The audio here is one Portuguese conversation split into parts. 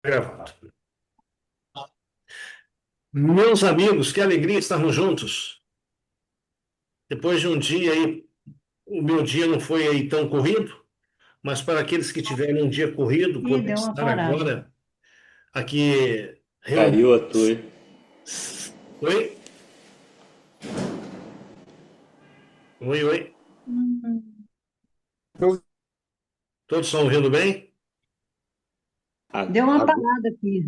Gravado. Meus amigos, que alegria estarmos juntos. Depois de um dia aí, o meu dia não foi aí tão corrido, mas para aqueles que tiverem um dia corrido, Ih, poder deu uma estar parada. agora aqui Caiu a reunidos. tua. Oi? Oi, oi. Hum, Todos estão ouvindo bem? Deu uma Agora, parada aqui.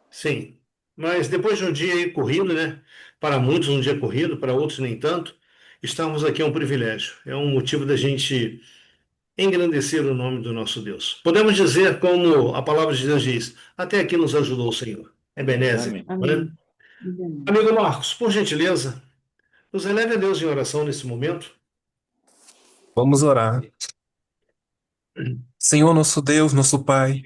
Sim. Mas depois de um dia aí corrido, né? Para muitos um dia corrido, para outros nem tanto, estarmos aqui é um privilégio. É um motivo da gente engrandecer o nome do nosso Deus. Podemos dizer, como a palavra de Deus diz, até aqui nos ajudou o Senhor. Ebenezer, amém. não é? Amém. Amém. Amigo Marcos, por gentileza, nos eleve a Deus em oração nesse momento. Vamos orar. Senhor, nosso Deus, nosso Pai,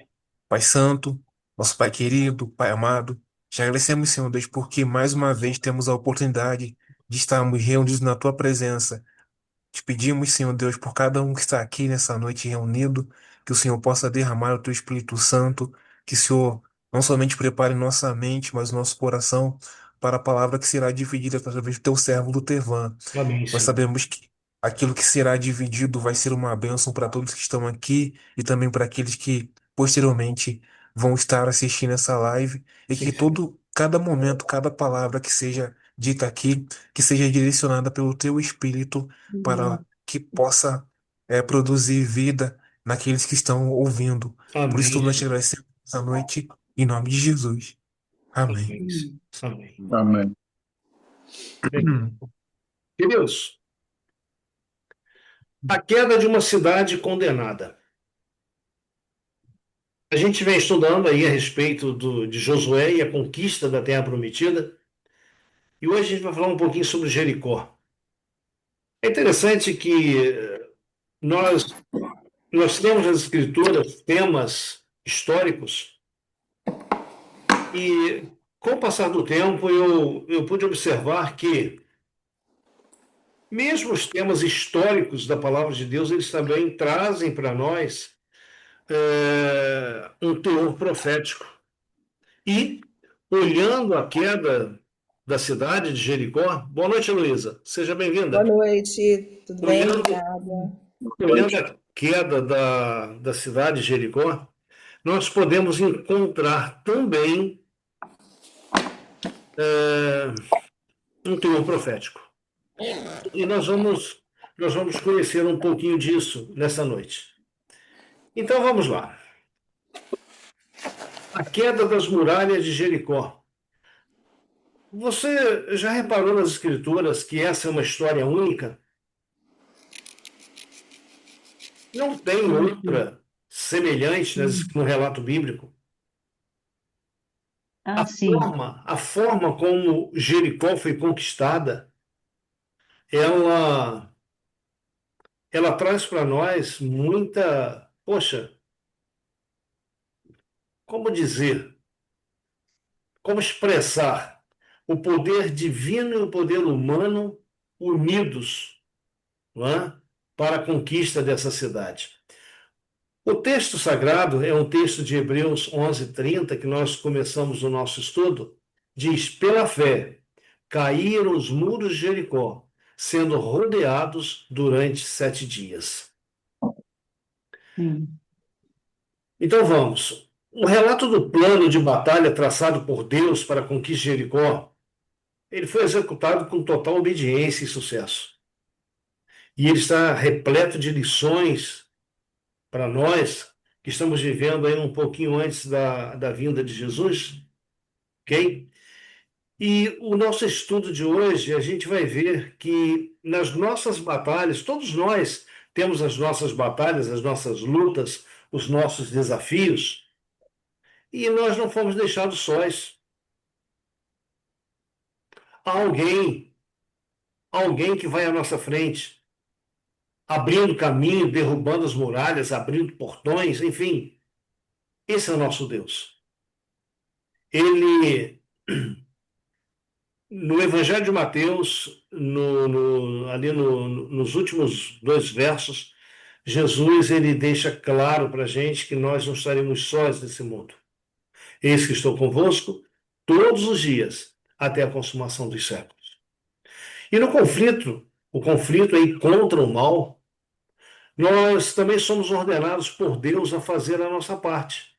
Pai Santo, nosso Pai querido, Pai amado, te agradecemos, Senhor Deus, porque mais uma vez temos a oportunidade de estarmos reunidos na Tua presença. Te pedimos, Senhor Deus, por cada um que está aqui nessa noite reunido, que o Senhor possa derramar o Teu Espírito Santo, que o Senhor não somente prepare nossa mente, mas o nosso coração para a palavra que será dividida através do Teu servo, do Tevan. Amém, Nós Senhor. sabemos que aquilo que será dividido vai ser uma bênção para todos que estão aqui e também para aqueles que posteriormente vão estar assistindo essa live e Sim, que Senhor. cada momento, cada palavra que seja dita aqui, que seja direcionada pelo Teu Espírito para Amém. que possa produzir vida naqueles que estão ouvindo. Por isso Amém, tudo nós te Senhor. agradecemos essa noite, em nome de Jesus. Amém. Amém, Senhor. Amém. Amém. Amém. Bem, queridos, a queda de uma cidade condenada. A gente vem estudando aí a respeito de Josué e a conquista da Terra Prometida, e hoje a gente vai falar um pouquinho sobre Jericó. É interessante que nós nós temos nas escrituras temas históricos e, com o passar do tempo, eu pude observar que, mesmo os temas históricos da palavra de Deus, eles também trazem para nós um teor profético. E, olhando a queda da cidade de Jericó, boa noite, Luísa, seja Boa bem-vinda. noite, tudo bem? Olhando, Obrigada. olhando a queda da cidade de Jericó, nós podemos encontrar também é, um teor profético. E nós vamos conhecer um pouquinho disso nessa noite. Então vamos lá. A queda das muralhas de Jericó. Você já reparou nas escrituras que essa é uma história única? Não tem Uhum. outra semelhante Uhum. no relato bíblico. Ah, A sim. a forma como Jericó foi conquistada, ela, ela traz para nós muita, poxa, como dizer, como expressar o poder divino e o poder humano unidos, não é? Para a conquista dessa cidade. O texto sagrado é um texto de Hebreus 11:30 que nós começamos o nosso estudo. Diz: pela fé caíram os muros de Jericó, sendo rodeados durante 7 dias. Sim. Então vamos. O relato do plano de batalha traçado por Deus para a conquista de Jericó, ele foi executado com total obediência e sucesso. E ele está repleto de lições para nós que estamos vivendo aí um pouquinho antes da vinda de Jesus, ok? E o nosso estudo de hoje, a gente vai ver que nas nossas batalhas, todos nós temos as nossas batalhas, as nossas lutas, os nossos desafios, e nós não fomos deixados sós. Há alguém que vai à nossa frente, abrindo caminho, derrubando as muralhas, abrindo portões, enfim, esse é o nosso Deus. Ele, no Evangelho de Mateus, ali nos últimos dois versos, Jesus, ele deixa claro para a gente que nós não estaremos sós nesse mundo. Eis que estou convosco todos os dias, até a consumação dos séculos. E no conflito, o conflito aí contra o mal, nós também somos ordenados por Deus a fazer a nossa parte.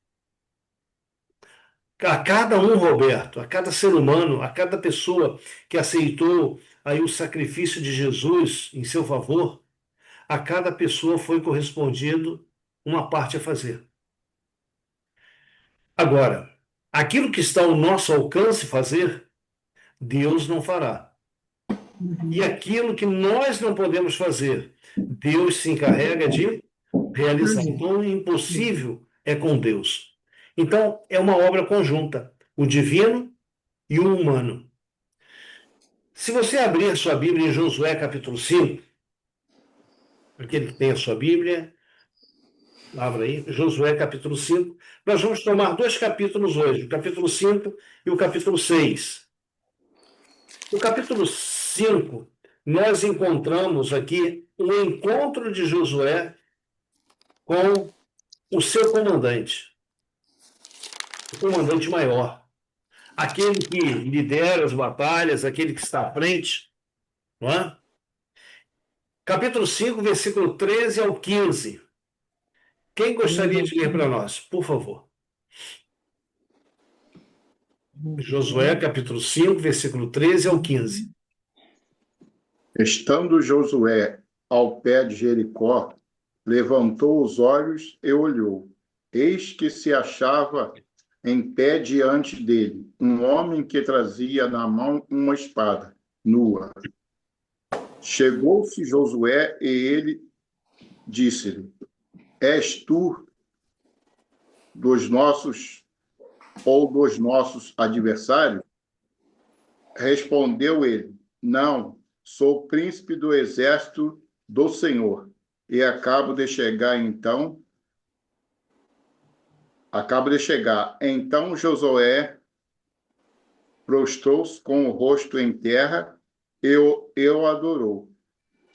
A cada um, Roberto, a cada ser humano, a cada pessoa que aceitou aí o sacrifício de Jesus em seu favor, a cada pessoa foi correspondido uma parte a fazer. Agora, aquilo que está ao nosso alcance fazer, Deus não fará. E aquilo que nós não podemos fazer, Deus se encarrega de realizar. Então, o impossível é com Deus. Então, é uma obra conjunta, o divino e o humano. Se você abrir a sua Bíblia em Josué capítulo 5, aquele que tem a sua Bíblia, abra aí, Josué capítulo 5, nós vamos tomar dois capítulos hoje, o capítulo 5 e o capítulo 6. No capítulo 5, nós encontramos aqui o encontro de Josué com o seu comandante, o comandante maior, aquele que lidera as batalhas, aquele que está à frente, não é? Capítulo 5, versículo 13 ao 15. Quem gostaria de ler para nós, por favor? Josué, capítulo 5, versículo 13 ao 15. Estando Josué ao pé de Jericó, levantou os olhos e olhou. Eis que se achava em pé diante dele um homem que trazia na mão uma espada nua. Chegou-se Josué e ele disse-lhe: És tu dos nossos ou dos nossos adversários? Respondeu ele: Não, sou príncipe do exército do Senhor e acabo de chegar. Então Josué prostrou-se com o rosto em terra e o adorou.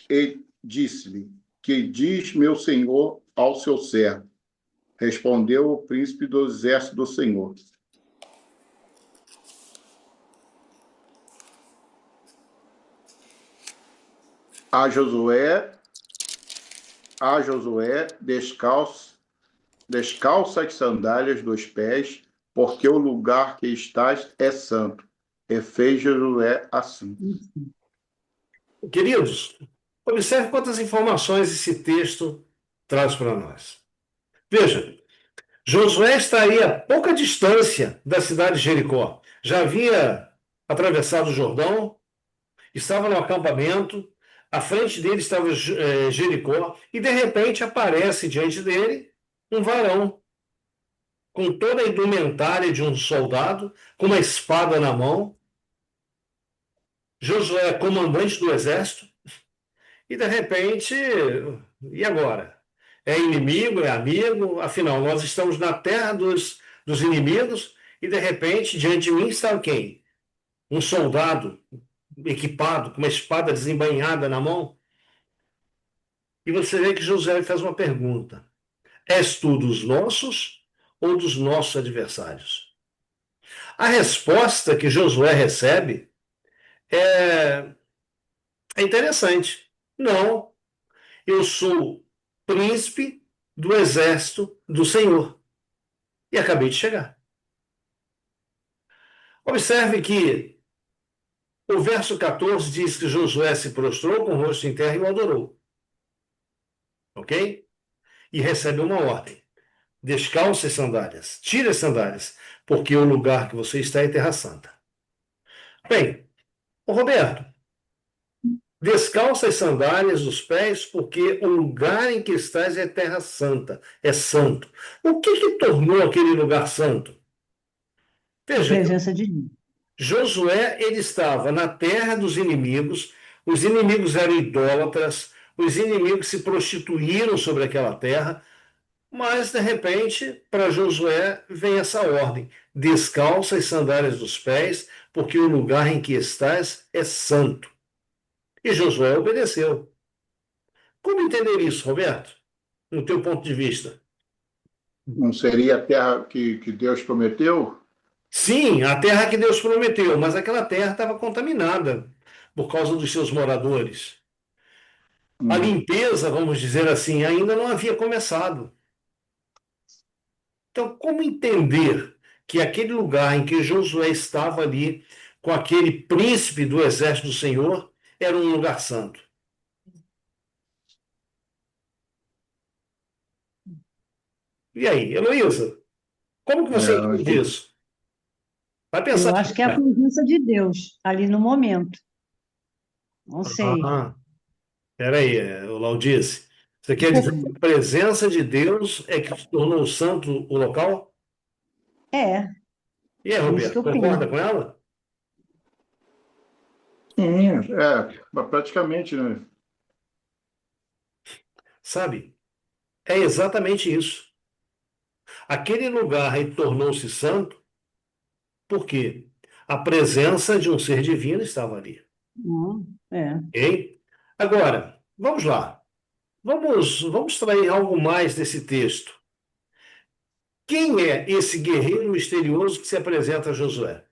E disse-lhe: Que diz meu senhor ao seu servo? Respondeu o príncipe do exército do Senhor: A Josué, descalça as sandálias dos pés, porque o lugar que estás é santo. E fez Josué assim. Queridos, observe quantas informações esse texto traz para nós. Veja, Josué estaria a pouca distância da cidade de Jericó. Já havia atravessado o Jordão, estava no acampamento, à frente dele estava Jericó, e de repente aparece diante dele um varão, com toda a indumentária de um soldado, com uma espada na mão. Josué é comandante do exército, e de repente, e agora? É inimigo, é amigo? Afinal, nós estamos na terra dos inimigos, e de repente, diante de mim está quem? Um soldado equipado, com uma espada desembainhada na mão. E você vê que Josué faz uma pergunta: És tu dos nossos ou dos nossos adversários? A resposta que Josué recebe é, é interessante. Não, eu sou príncipe do exército do Senhor. E acabei de chegar. Observe que o verso 14 diz que Josué se prostrou com o rosto em terra e o adorou. Ok? E recebe uma ordem: descalce as sandálias, tire as sandálias, porque o lugar que você está é terra santa. Bem, Roberto, descalça as sandálias dos pés, porque o lugar em que estás é terra santa, é santo. O que tornou aquele lugar santo? Veja, Presença de Deus. Josué, ele estava na terra dos inimigos, os inimigos eram idólatras, os inimigos se prostituíram sobre aquela terra, mas, de repente, para Josué vem essa ordem: descalça as sandálias dos pés, porque o lugar em que estás é santo. E Josué obedeceu. Como entender isso, Roberto? no teu ponto de vista? Não seria a terra que Deus prometeu? Sim, a terra que Deus prometeu, mas aquela terra estava contaminada por causa dos seus moradores. A Hum. limpeza, vamos dizer assim, ainda não havia começado. Então, como entender que aquele lugar em que Josué estava ali, com aquele príncipe do exército do Senhor, era um lugar santo? E aí, Heloísa, como que você É, entende isso? Vai pensar Eu acho que é a devagar. presença de Deus ali no momento. Não sei. Ah, peraí, Laudice. Você quer dizer que a presença de Deus é que tornou santo o local? É, E aí, isso que Roberto, eu concorda penso. com ela? sim, praticamente, né? Sabe? É exatamente isso. Aquele lugar aí tornou-se santo porque a presença de um ser divino estava ali. É. Ok? Agora, vamos lá. Vamos extrair algo mais desse texto. Quem é esse guerreiro misterioso que se apresenta a Josué?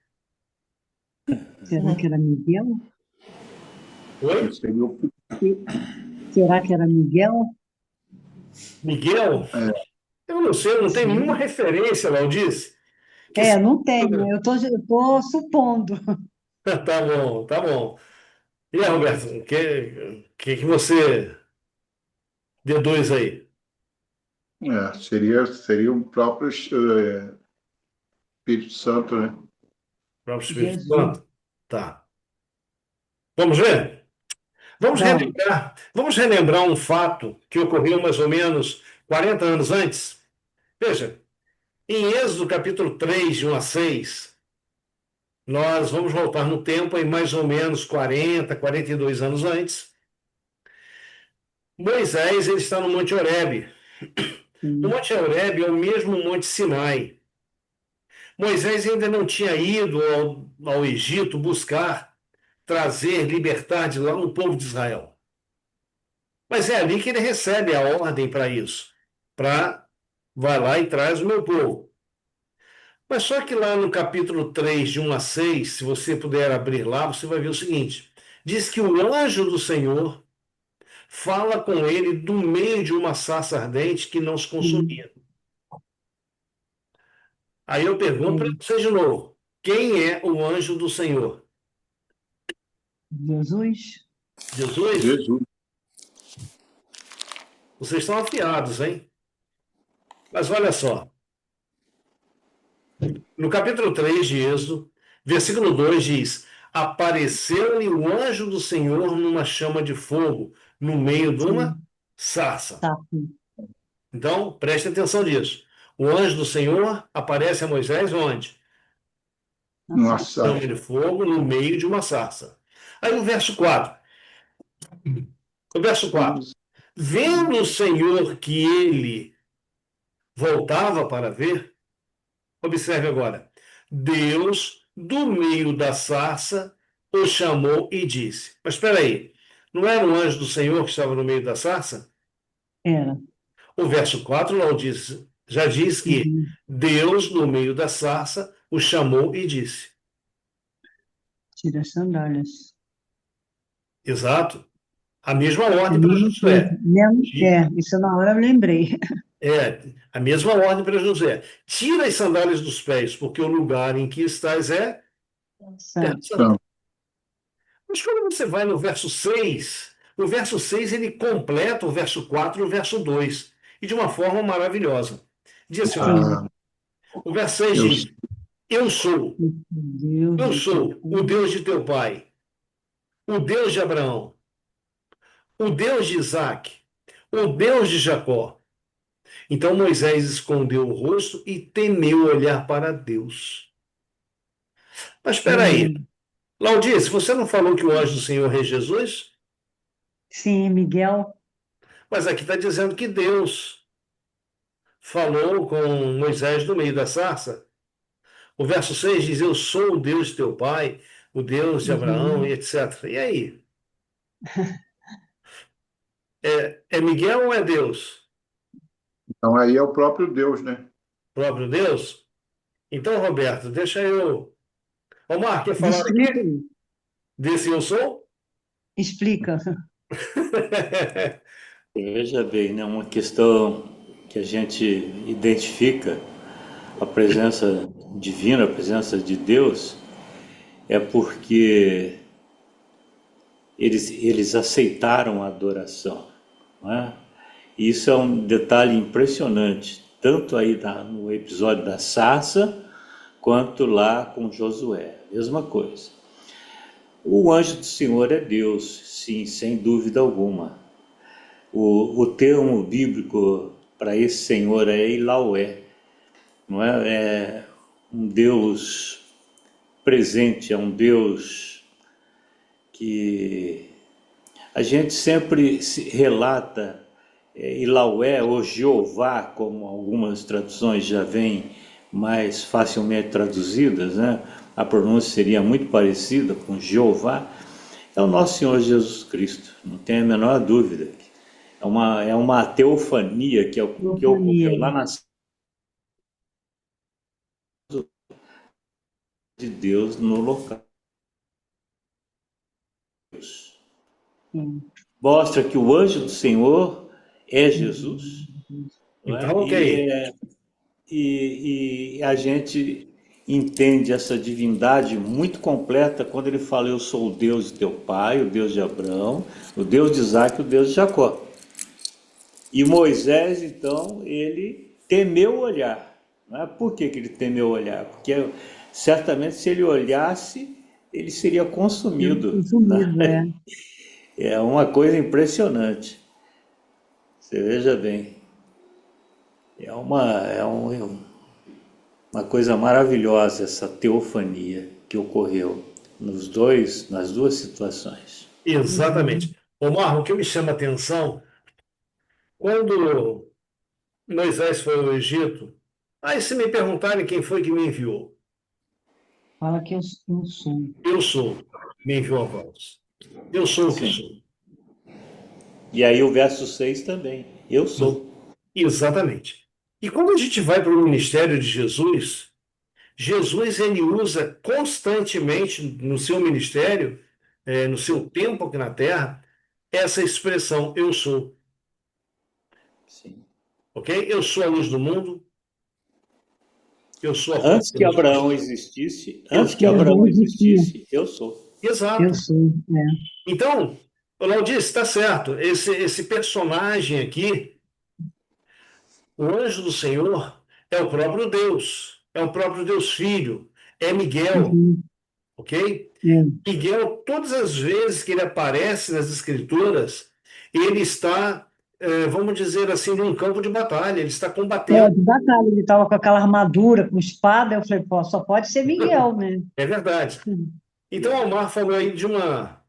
Será que era Miguel? Oi? Seria Se- Será que era Miguel? Miguel? é, Eu não sei, eu não tenho nenhuma Sim. referência, Laudice, que É, se... não tem. Eu tô supondo. Tá bom, tá bom. E aí, Roberto, o que você deduz aí? seria o próprio Espírito Santo, né? O próprio Espírito Jesus. Santo? Tá. Vamos ver? Vamos. Vamos relembrar um fato que ocorreu mais ou menos 40 anos antes. Veja, em Êxodo capítulo 3, de 1 a 6, nós vamos voltar no tempo em mais ou menos 42 anos antes. Moisés ele está no Monte Horebe. O Sim. Monte Horebe é o mesmo Monte Sinai. Moisés ainda não tinha ido ao Egito buscar trazer, libertar de lá o povo de Israel. Mas é ali que ele recebe a ordem para isso. Para vai lá e traz o meu povo. Mas só que lá no capítulo 3 de 1 a 6, se você puder abrir lá, você vai ver o seguinte: diz que o anjo do Senhor fala com ele do meio de uma sarça ardente que não se Sim. consumia. Aí eu pergunto para É. você de novo: quem é o anjo do Senhor? Jesus? Jesus? Jesus. Vocês estão afiados, hein? Mas olha só, no capítulo 3 de Êxodo, versículo 2 diz: apareceu-lhe o anjo do Senhor numa chama de fogo, no meio de uma Sim. sarça. Tá. Sim. Então, preste atenção nisso. O anjo do Senhor aparece a Moisés onde? Nossa. Chama Nossa, de fogo no meio de uma sarça. Aí o verso 4. O verso 4. Vendo o Senhor que ele voltava para ver, observe agora. Deus, do meio da sarça, o chamou e disse: mas espera aí, não era o anjo do Senhor que estava no meio da sarça? Era. O verso 4 não diz, já diz que Uhum. Deus, no meio da sarça, o chamou e disse. Tira as sandálias. Exato. A mesma A ordem para mesma coisa. Josué. Isso na hora eu lembrei. A mesma ordem para Josué. Tira as sandálias dos pés, porque o lugar em que estás é terra Santo. santa. Mas quando você vai no verso 6, o verso 6 ele completa o verso 4 e o verso 2, e de uma forma maravilhosa. Diz assim, olha, Sim. ah, o verso 6 eu, diz, Deus eu do teu sou o povo. Deus de teu pai, o Deus de Abraão, o Deus de Isaac, o Deus de Jacó. Então Moisés escondeu o rosto e temeu olhar para Deus. Mas espera aí, Hum. Laudice, você não falou que o anjo do Senhor é Jesus? Sim, Miguel. Mas aqui está dizendo que Deus falou com Moisés no meio da sarça. O verso 6 diz: eu sou o Deus de teu pai, o Deus de Abraão, e Uhum. etc. E aí? É Miguel ou é Deus? Então aí é o próprio Deus, né? Próprio Deus? Então, Roberto, deixa eu. Omar, quer falar Explica aqui aí. desse eu sou? Explica. Veja bem, né, uma questão que a gente identifica a presença divina, a presença de Deus, é porque eles aceitaram a adoração, não é? E isso é um detalhe impressionante, tanto aí no episódio da sarça, quanto lá com Josué, mesma coisa. O anjo do Senhor é Deus, sim, sem dúvida alguma. O termo bíblico para esse Senhor é Ilaué, não é? É um Deus presente, é um Deus que a gente sempre relata Ilaué ou Jeová, como algumas traduções já vêm mais facilmente traduzidas, né? A pronúncia seria muito parecida com Jeová, é o nosso Senhor Jesus Cristo, não tem a menor dúvida. É uma teofania que Teofania. ocorreu lá na de Deus no local. Sim. Mostra que o anjo do Senhor é Jesus, não Então, é? ok. E a gente entende essa divindade muito completa quando ele fala: Eu sou o Deus de teu pai, o Deus de Abraão, o Deus de Isaac, o Deus de Jacó. E Moisés, então, ele temeu olhar. Não é? Por que ele temeu olhar? Porque certamente se ele olhasse, ele seria consumido. Consumido, é. É uma coisa impressionante. Você veja bem. É uma coisa maravilhosa essa teofania que ocorreu nas duas situações. Uhum. Exatamente. Omar, o que me chama a atenção, quando Moisés foi ao Egito, aí se me perguntarem quem foi que me enviou, Fala que eu não sou. eu sou, me enviou a voz. Eu sou o que Sim. sou. E aí o verso 6 também. Eu sou. Exatamente. E quando a gente vai para o ministério de Jesus, Jesus ele usa constantemente no seu ministério, no seu tempo aqui na Terra, essa expressão eu sou, Sim. ok? Eu sou a luz do mundo, eu sou a Antes fonte que da Abraão justiça, existisse, eu antes que sou. Eu já Abraão existia. existisse, eu sou. Eu Exato. sou, é. Então, o Laudis está certo. Esse personagem aqui, o anjo do Senhor, é o próprio Deus Filho, é Miguel, Uhum. ok? É. Miguel, todas as vezes que ele aparece nas Escrituras, ele está, vamos dizer assim, num campo de batalha, ele está É, combatendo. de batalha, ele estava com aquela armadura, com espada, eu falei, pô, só pode ser Miguel, né? É verdade. Uhum. Então, Omar falou aí de uma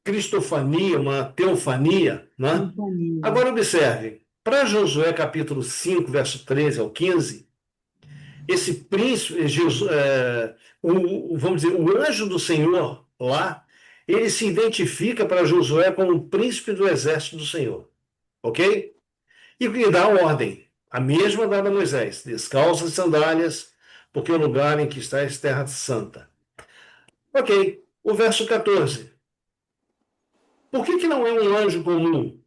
cristofania, uma teofania, né? Companhia. Agora, observe, para Josué capítulo 5, verso 13 ao 15, esse príncipe, Jesus, vamos dizer, o anjo do Senhor lá, ele se identifica para Josué como o príncipe do exército do Senhor, ok? E lhe dá a ordem, a mesma dada a Moisés: descalça as sandálias, porque o lugar em que está é terra santa. Ok, o verso 14. Por que não é um anjo comum?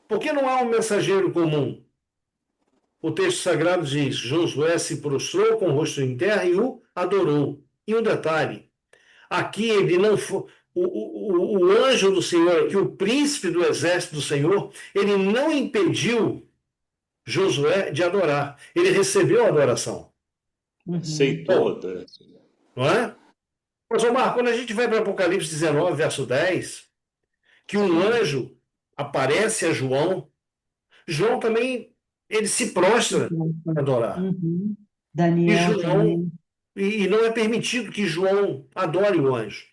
Por que não há um mensageiro comum? O texto sagrado diz: Josué se prostrou com o rosto em terra e o adorou. E um detalhe: aqui ele não foi. O anjo do Senhor, aqui, o príncipe do exército do Senhor, ele não impediu Josué de adorar. Ele recebeu a adoração, Uhum. Aceitou a bom, adoração. não é? Mas, Omar, quando a gente vai para Apocalipse 19, verso 10, que um Sim, anjo aparece a João, João também ele se prostra para adorar. Uhum. E Daniel João, também. e não é permitido que João adore o anjo,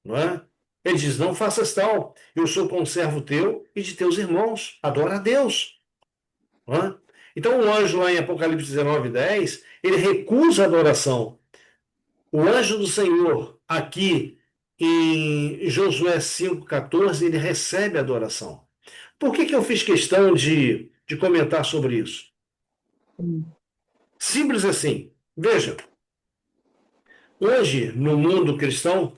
não é? Ele diz: não faças tal, eu sou conservo teu e de teus irmãos, adora a Deus, não é? Então o anjo lá em Apocalipse 19, 10, ele recusa a adoração. O anjo do Senhor, aqui em Josué 5,14, ele recebe a adoração. Por que eu fiz questão de de comentar sobre isso. Simples assim. Veja, hoje, no mundo cristão,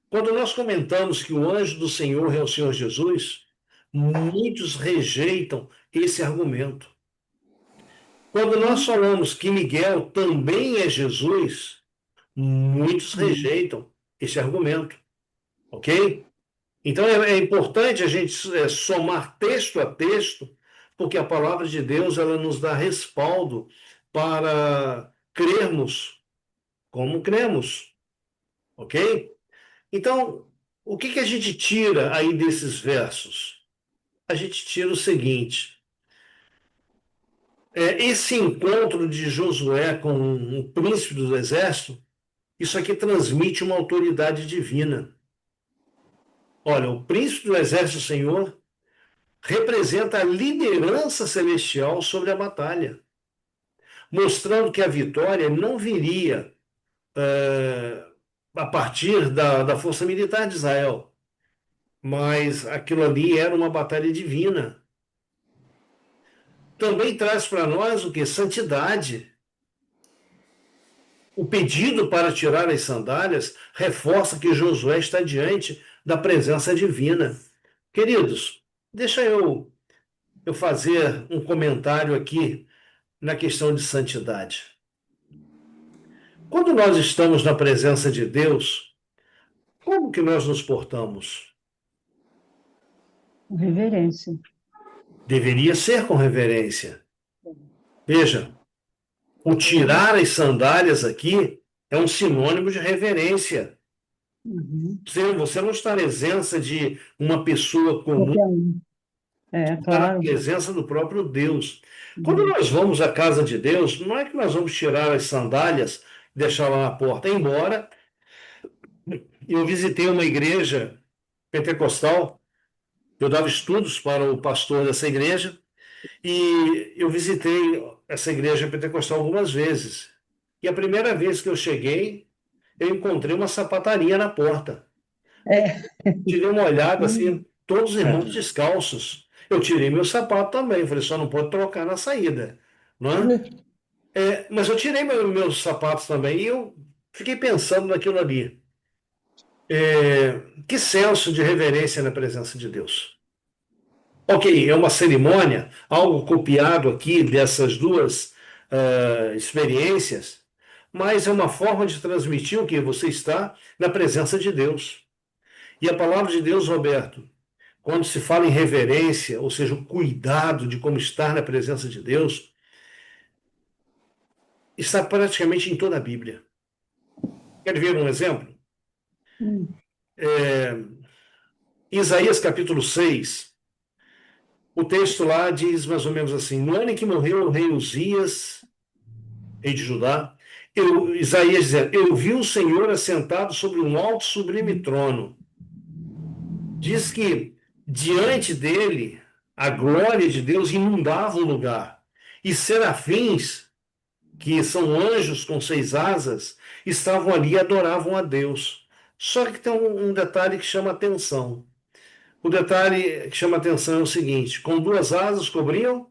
quando nós comentamos que o anjo do Senhor é o Senhor Jesus, muitos rejeitam esse argumento. Quando nós falamos que Miguel também é Jesus, muitos rejeitam esse argumento, ok? Então é importante a gente somar texto a texto, porque a palavra de Deus ela nos dá respaldo para crermos como cremos, ok? Então, o que a gente tira aí desses versos? A gente tira o seguinte: esse encontro de Josué com o príncipe do exército, isso aqui transmite uma autoridade divina. Olha, o príncipe do exército do Senhor representa a liderança celestial sobre a batalha, mostrando que a vitória não viria a partir da força militar de Israel, mas aquilo ali era uma batalha divina. Também traz para nós o que? Santidade. O pedido para tirar as sandálias reforça que Josué está diante da presença divina. Queridos, deixa eu fazer um comentário aqui na questão de santidade. Quando nós estamos na presença de Deus, como que nós nos portamos? Com reverência. Deveria ser com reverência. Veja, o tirar as sandálias aqui é um sinônimo de reverência. Você não está na presença de uma pessoa comum, Qualquer um. está na Claro. presença do próprio Deus. Quando nós vamos à casa de Deus, não é que nós vamos tirar as sandálias e deixar lá na porta. Embora eu visitei uma igreja pentecostal, eu dava estudos para o pastor dessa igreja, e eu visitei essa igreja pentecostal algumas vezes. E a primeira vez que eu cheguei, eu encontrei uma sapataria na porta. Tirei uma olhada assim, todos os irmãos descalços. Eu tirei meu sapato também, falei, só não pode trocar na saída, não é? Mas eu tirei meus sapatos também e eu fiquei pensando naquilo ali. Que senso de reverência na presença de Deus. Ok, é uma cerimônia, algo copiado aqui dessas duas experiências, mas é uma forma de transmitir o que você está na presença de Deus. E a palavra de Deus, Roberto, quando se fala em reverência, ou seja, o cuidado de como estar na presença de Deus, está praticamente em toda a Bíblia. Quer ver um exemplo? Isaías capítulo 6, o texto lá diz mais ou menos assim: no ano em que morreu o rei Uzias, rei de Judá, Isaías dizendo, eu vi o Senhor assentado sobre um alto sublime trono. Diz que diante dele a glória de Deus inundava o lugar. E serafins, que são anjos com 6 asas, estavam ali e adoravam a Deus. Só que tem um detalhe que chama atenção. O detalhe que chama atenção é o seguinte: com 2 asas cobriam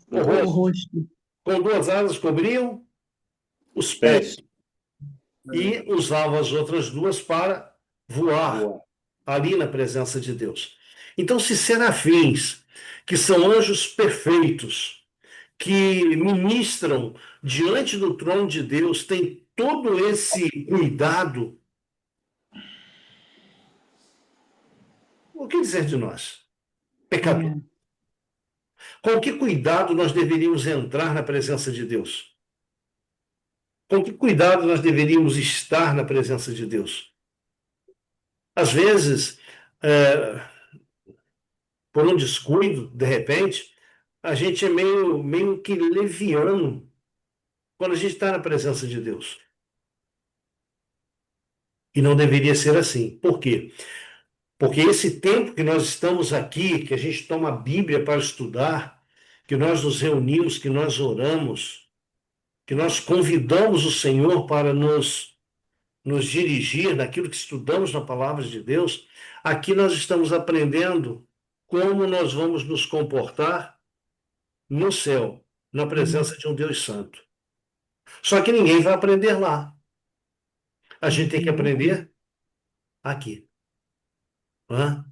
o rosto, com 2 asas cobriam os pés, e usavam as outras 2 para voar ali na presença de Deus. Então, se serafins, que são anjos perfeitos, que ministram diante do trono de Deus, têm todo esse cuidado, o que dizer de nós, pecador? Com que cuidado nós deveríamos entrar na presença de Deus? Com que cuidado nós deveríamos estar na presença de Deus? Às vezes, por um descuido, de repente, a gente é meio que leviano quando a gente está na presença de Deus. E não deveria ser assim. Por quê? Porque esse tempo que nós estamos aqui, que a gente toma a Bíblia para estudar, que nós nos reunimos, que nós oramos, que nós convidamos o Senhor para nos dirigir naquilo que estudamos na palavra de Deus, aqui nós estamos aprendendo como nós vamos nos comportar no céu, na presença de um Deus santo. Só que ninguém vai aprender lá. A gente tem que aprender aqui. Né?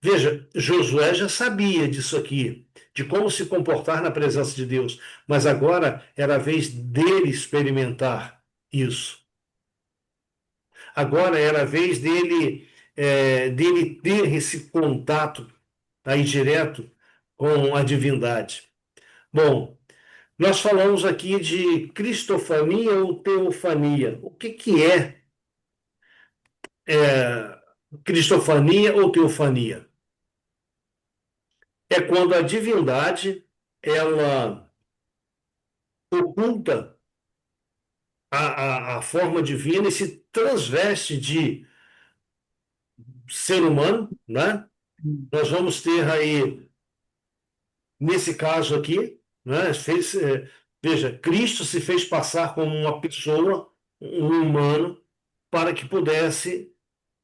Veja, Josué já sabia disso aqui, de como se comportar na presença de Deus, mas agora era a vez dele experimentar isso. Agora era a vez dele ter esse contato aí direto com a divindade. Bom, nós falamos aqui de cristofania ou teofania. O que é cristofania ou teofania? É quando a divindade ela oculta a forma divina e se transveste de ser humano, né? Nós vamos ter aí, nesse caso aqui, né? Veja, Cristo se fez passar como uma pessoa, um humano, para que pudesse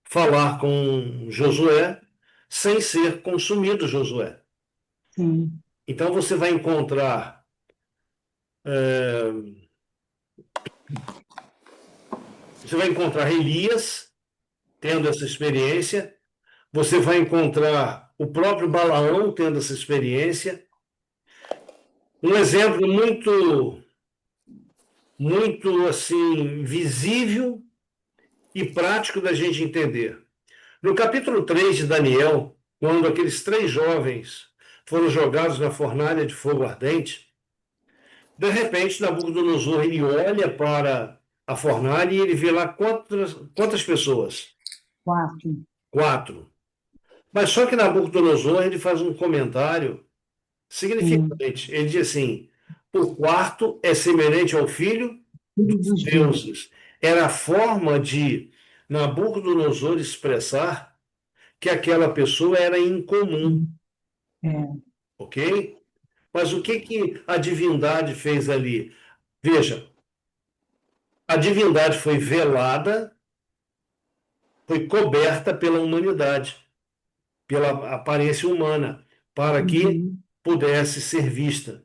falar com Josué sem ser consumido Josué. Sim. Então você vai encontrar Elias tendo essa experiência, você vai encontrar o próprio Balaão tendo essa experiência. Um exemplo muito assim visível e prático da gente entender. No capítulo 3 de Daniel, quando aqueles 3 jovens foram jogados na fornalha de fogo ardente, de repente Nabucodonosor ele olha para a fornalha e ele vê lá quantas pessoas? 4. 4. Mas só que Nabucodonosor ele faz um comentário significante. Ele diz assim: o quarto é semelhante ao filho Filho dos dos deuses. deuses. Era a forma de Nabucodonosor expressar que aquela pessoa era incomum, É. ok? Mas o que a divindade fez ali? Veja, a divindade foi velada, foi coberta pela humanidade, pela aparência humana, para que pudesse ser vista.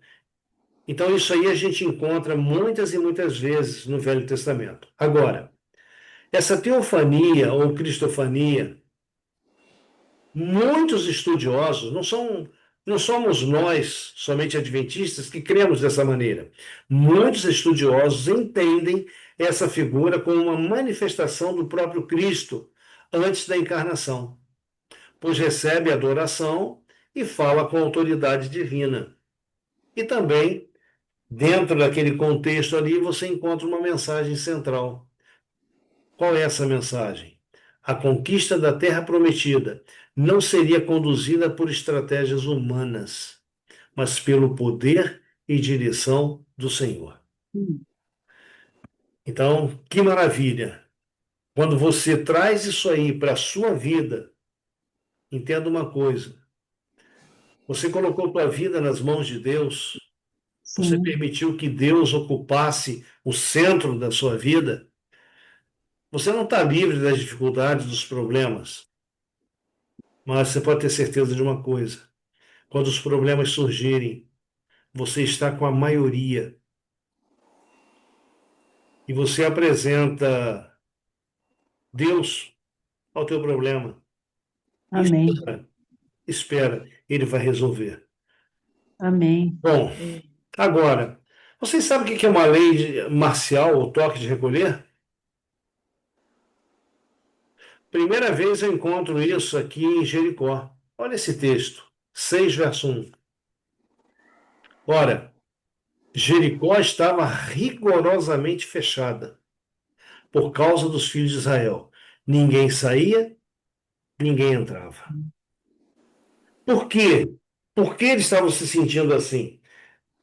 Então, isso aí a gente encontra muitas e muitas vezes no Velho Testamento. Agora, essa teofania ou cristofania, muitos estudiosos, não somos nós, somente adventistas, que cremos dessa maneira. Muitos estudiosos entendem essa figura como uma manifestação do próprio Cristo antes da encarnação, pois recebe adoração e fala com autoridade divina. E também, dentro daquele contexto ali, você encontra uma mensagem central. Qual é essa mensagem? A conquista da Terra Prometida não seria conduzida por estratégias humanas, mas pelo poder e direção do Senhor. Então, que maravilha! Quando você traz isso aí para a sua vida, entenda uma coisa: você colocou tua vida nas mãos de Deus, você Sim. permitiu que Deus ocupasse o centro da sua vida. Você não está livre das dificuldades, dos problemas, mas você pode ter certeza de uma coisa: quando os problemas surgirem, você está com a maioria e você apresenta Deus ao teu problema. E Amém. espera, ele vai resolver. Amém. Bom, agora, vocês sabem o que é uma lei marcial ou toque de recolher? Primeira vez eu encontro isso aqui em Jericó. Olha esse texto, 6 verso 1. Ora, Jericó estava rigorosamente fechada por causa dos filhos de Israel. Ninguém saía, ninguém entrava. Por quê? Por que eles estavam se sentindo assim?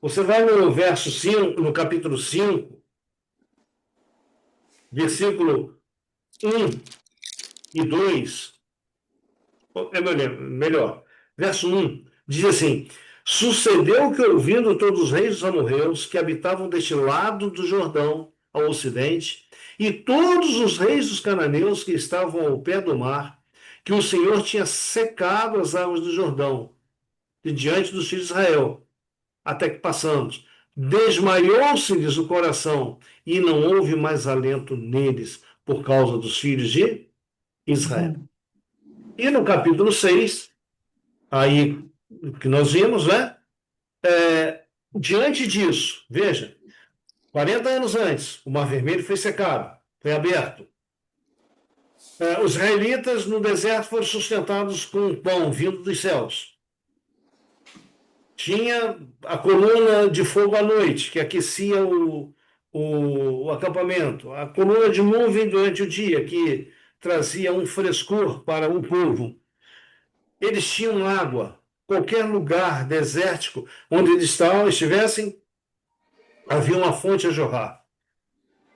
Você vai no verso 5, no capítulo 5, versículo 1 e 2. Melhor. Verso 1 diz assim: sucedeu que, ouvindo todos os reis dos amorreus que habitavam deste lado do Jordão, ao ocidente, e todos os reis dos cananeus que estavam ao pé do mar, que o Senhor tinha secado as águas do Jordão, de diante dos filhos de Israel. até que passamos. Desmaiou-se-lhes o coração, e não houve mais alento neles, por causa dos filhos de Israel. E no capítulo 6, aí que nós vimos, né? Diante disso, veja, 40 anos antes, o Mar Vermelho foi secado, foi aberto. Os israelitas no deserto foram sustentados com pão vindo dos céus. Tinha a coluna de fogo à noite, que aquecia o acampamento. A coluna de nuvem durante o dia, que trazia um frescor para o povo. Eles tinham água. Qualquer lugar desértico onde eles estivessem, havia uma fonte a jorrar.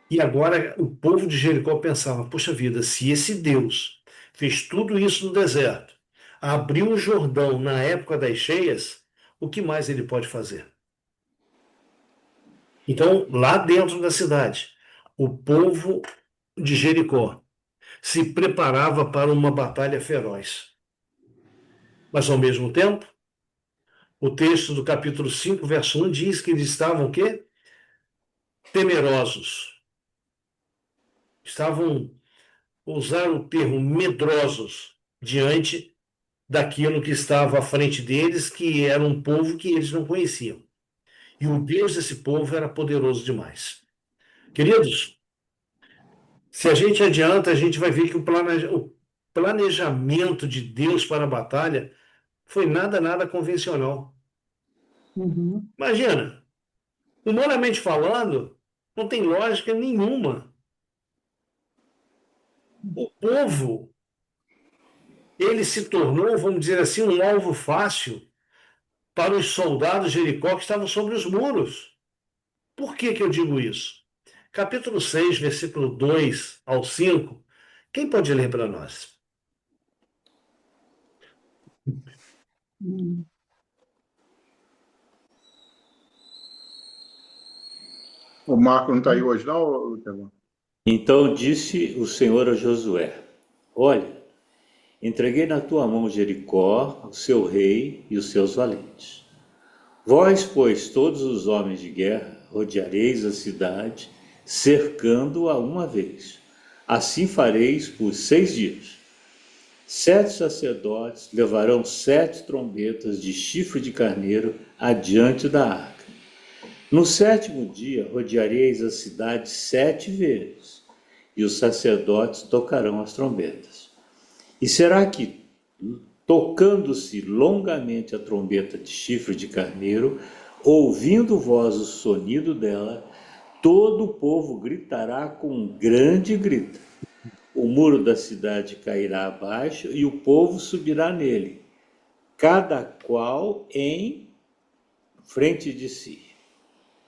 E agora o povo de Jericó pensava, poxa vida, se esse Deus fez tudo isso no deserto, abriu o Jordão na época das cheias, o que mais ele pode fazer? Então, lá dentro da cidade, o povo de Jericó se preparava para uma batalha feroz. Mas, ao mesmo tempo, o texto do capítulo 5, verso 1 diz que eles estavam o quê? Temerosos. Estavam, usaram o termo medrosos, diante daquilo que estava à frente deles, que era um povo que eles não conheciam. E o Deus desse povo era poderoso demais. Queridos, se a gente adianta, a gente vai ver que o planejamento de Deus para a batalha foi nada convencional. Imagina, humanamente falando, não tem lógica nenhuma. O povo, ele se tornou, vamos dizer assim, um alvo fácil para os soldados de Jericó que estavam sobre os muros. Por que eu digo isso? Capítulo 6, versículo 2 ao 5. Quem pode ler para nós? O Marco não está aí hoje, não, Luciano? Então disse o Senhor a Josué: Olha, entreguei na tua mão Jericó, o seu rei e os seus valentes. Vós, pois, todos os homens de guerra, rodeareis a cidade, cercando-a uma vez. Assim fareis por 6 dias. 7 sacerdotes levarão 7 trombetas de chifre de carneiro adiante da arca. No 7º dia, rodeareis a cidade 7 vezes, e os sacerdotes tocarão as trombetas. E será que, tocando-se longamente a trombeta de chifre de carneiro, ouvindo vós o sonido dela, todo o povo gritará com um grande grito. O muro da cidade cairá abaixo e o povo subirá nele, cada qual em frente de si.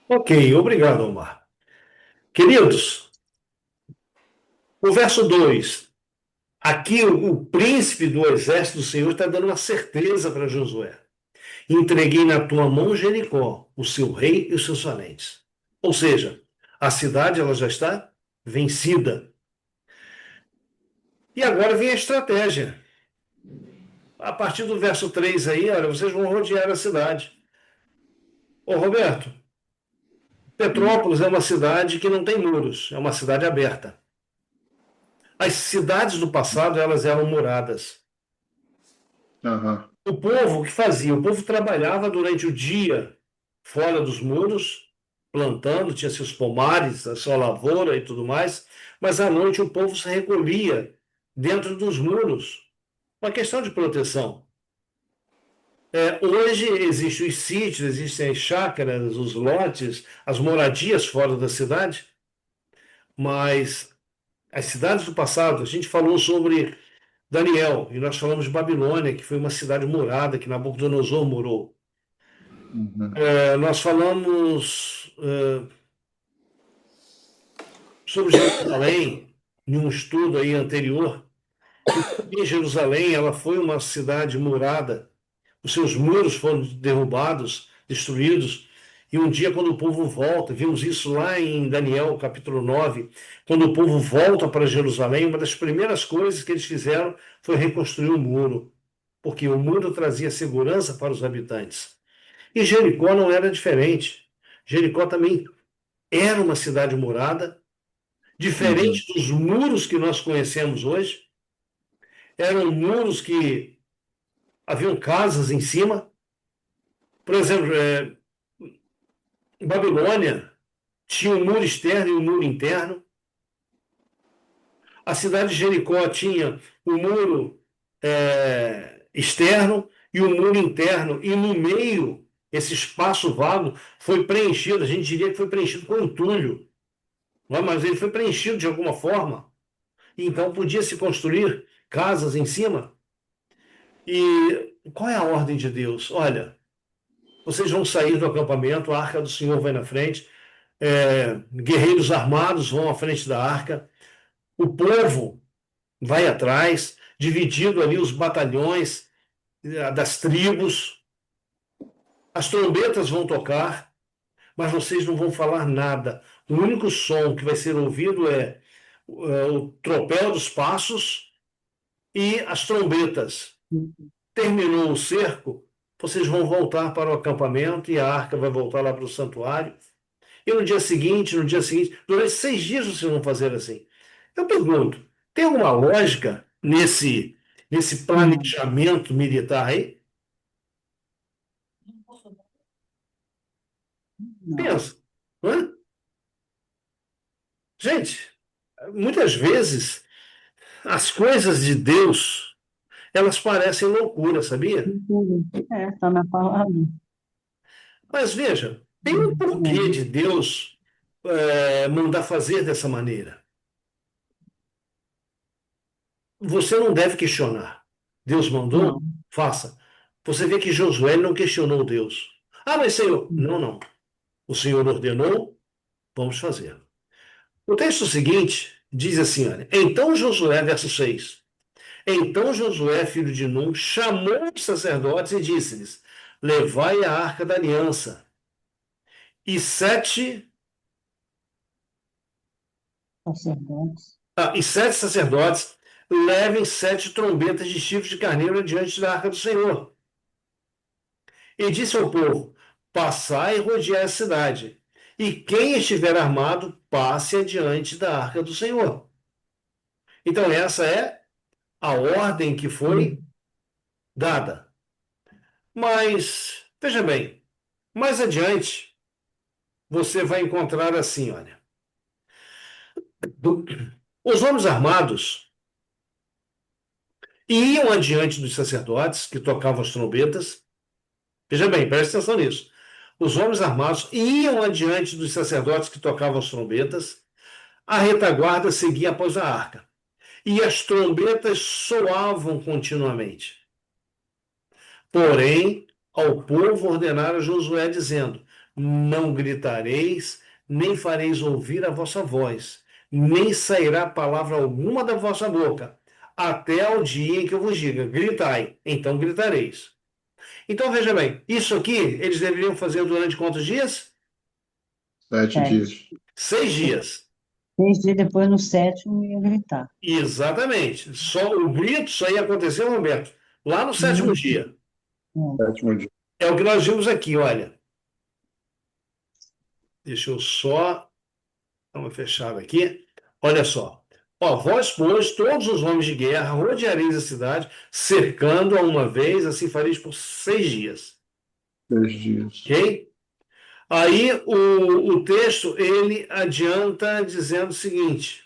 Ok, obrigado, Omar. Queridos, o verso 2. Aqui o príncipe do exército do Senhor está dando uma certeza para Josué. Entreguei na tua mão Jericó, o seu rei e os seus valentes. Ou seja, a cidade ela já está vencida. E agora vem a estratégia. A partir do verso 3 aí, olha, vocês vão rodear a cidade. Ô, Roberto, Petrópolis é uma cidade que não tem muros, é uma cidade aberta. As cidades do passado, elas eram muradas. Uhum. O povo, o que fazia? O povo trabalhava durante o dia fora dos muros, plantando, tinha seus pomares, a sua lavoura e tudo mais, mas à noite o povo se recolhia dentro dos muros. Uma questão de proteção. Hoje existem os sítios, existem as chácaras, os lotes, as moradias fora da cidade, mas as cidades do passado, a gente falou sobre Daniel, e nós falamos de Babilônia, que foi uma cidade murada, que Nabucodonosor morou. Uhum. Nós falamos sobre Jerusalém, em um estudo aí anterior, que Jerusalém ela foi uma cidade murada, os seus muros foram derrubados, destruídos, e um dia quando o povo volta, vimos isso lá em Daniel, capítulo 9, quando o povo volta para Jerusalém, uma das primeiras coisas que eles fizeram foi reconstruir o muro, porque o muro trazia segurança para os habitantes. E Jericó não era diferente. Jericó também era uma cidade murada, Uhum. diferente dos muros que nós conhecemos hoje. Eram muros que haviam casas em cima. Por exemplo, em Babilônia tinha um muro externo e um muro interno. A cidade de Jericó tinha um muro externo e um muro interno, e no meio, esse espaço vago foi preenchido, a gente diria que foi preenchido com entulho, não é? Mas ele foi preenchido de alguma forma, e então podia se construir casas em cima. E qual é a ordem de Deus? Olha, vocês vão sair do acampamento, a arca do Senhor vai na frente, guerreiros armados vão à frente da arca, o povo vai atrás, dividido ali os batalhões das tribos, as trombetas vão tocar, mas vocês não vão falar nada. O único som que vai ser ouvido é o tropel dos passos e as trombetas. Terminou o cerco, vocês vão voltar para o acampamento e a arca vai voltar lá para o santuário. E no dia seguinte, durante 6 dias vocês vão fazer assim. Eu pergunto, tem alguma lógica nesse Não, planejamento militar aí? não. Pensa, não é? Gente, muitas vezes as coisas de Deus, elas parecem loucura, sabia? Tudo. Está na palavra. Mas veja, tem um porquê É. de Deus mandar fazer dessa maneira. Você não deve questionar. Deus mandou, Não. faça. Você vê que Josué não questionou Deus. Ah, mas Senhor, não, não. O Senhor ordenou, vamos fazer. O texto seguinte diz assim, olha, então Josué, verso 6. Então Josué, filho de Nun, chamou os sacerdotes e disse-lhes: Levai a arca da aliança. E Sacerdotes. sete sacerdotes levem 7 trombetas de chifre de carneiro diante da arca do Senhor. E disse ao povo: Passai e rodeai a cidade, e quem estiver armado, passe adiante da arca do Senhor. Então, essa é a ordem que foi Hum. dada. Mas, veja bem, mais adiante, você vai encontrar assim, olha. Os homens armados iam adiante dos sacerdotes que tocavam as trombetas. Veja bem, preste atenção nisso. Os homens armados iam adiante dos sacerdotes que tocavam as trombetas. A retaguarda seguia após a arca. E as trombetas soavam continuamente. Porém, ao povo ordenara Josué, dizendo: Não gritareis, nem fareis ouvir a vossa voz, nem sairá palavra alguma da vossa boca, até ao dia em que eu vos diga: gritai, então gritareis. Então veja bem, isso aqui eles deveriam fazer durante quantos dias? 7 dias. 6 dias. 6 dias depois, no sétimo, ia gritar. Exatamente. Só o grito só ia acontecer, Roberto, lá no sétimo Hum. dia. É. 7 dia. É o que nós vimos aqui, olha. Deixa eu só dar uma fechada aqui. Olha só. Ó, vós, pois, todos os homens de guerra, rodeareis a cidade, cercando-a uma vez, assim fareis por 6 dias. 6 dias. Ok? Aí o texto, ele adianta dizendo o seguinte.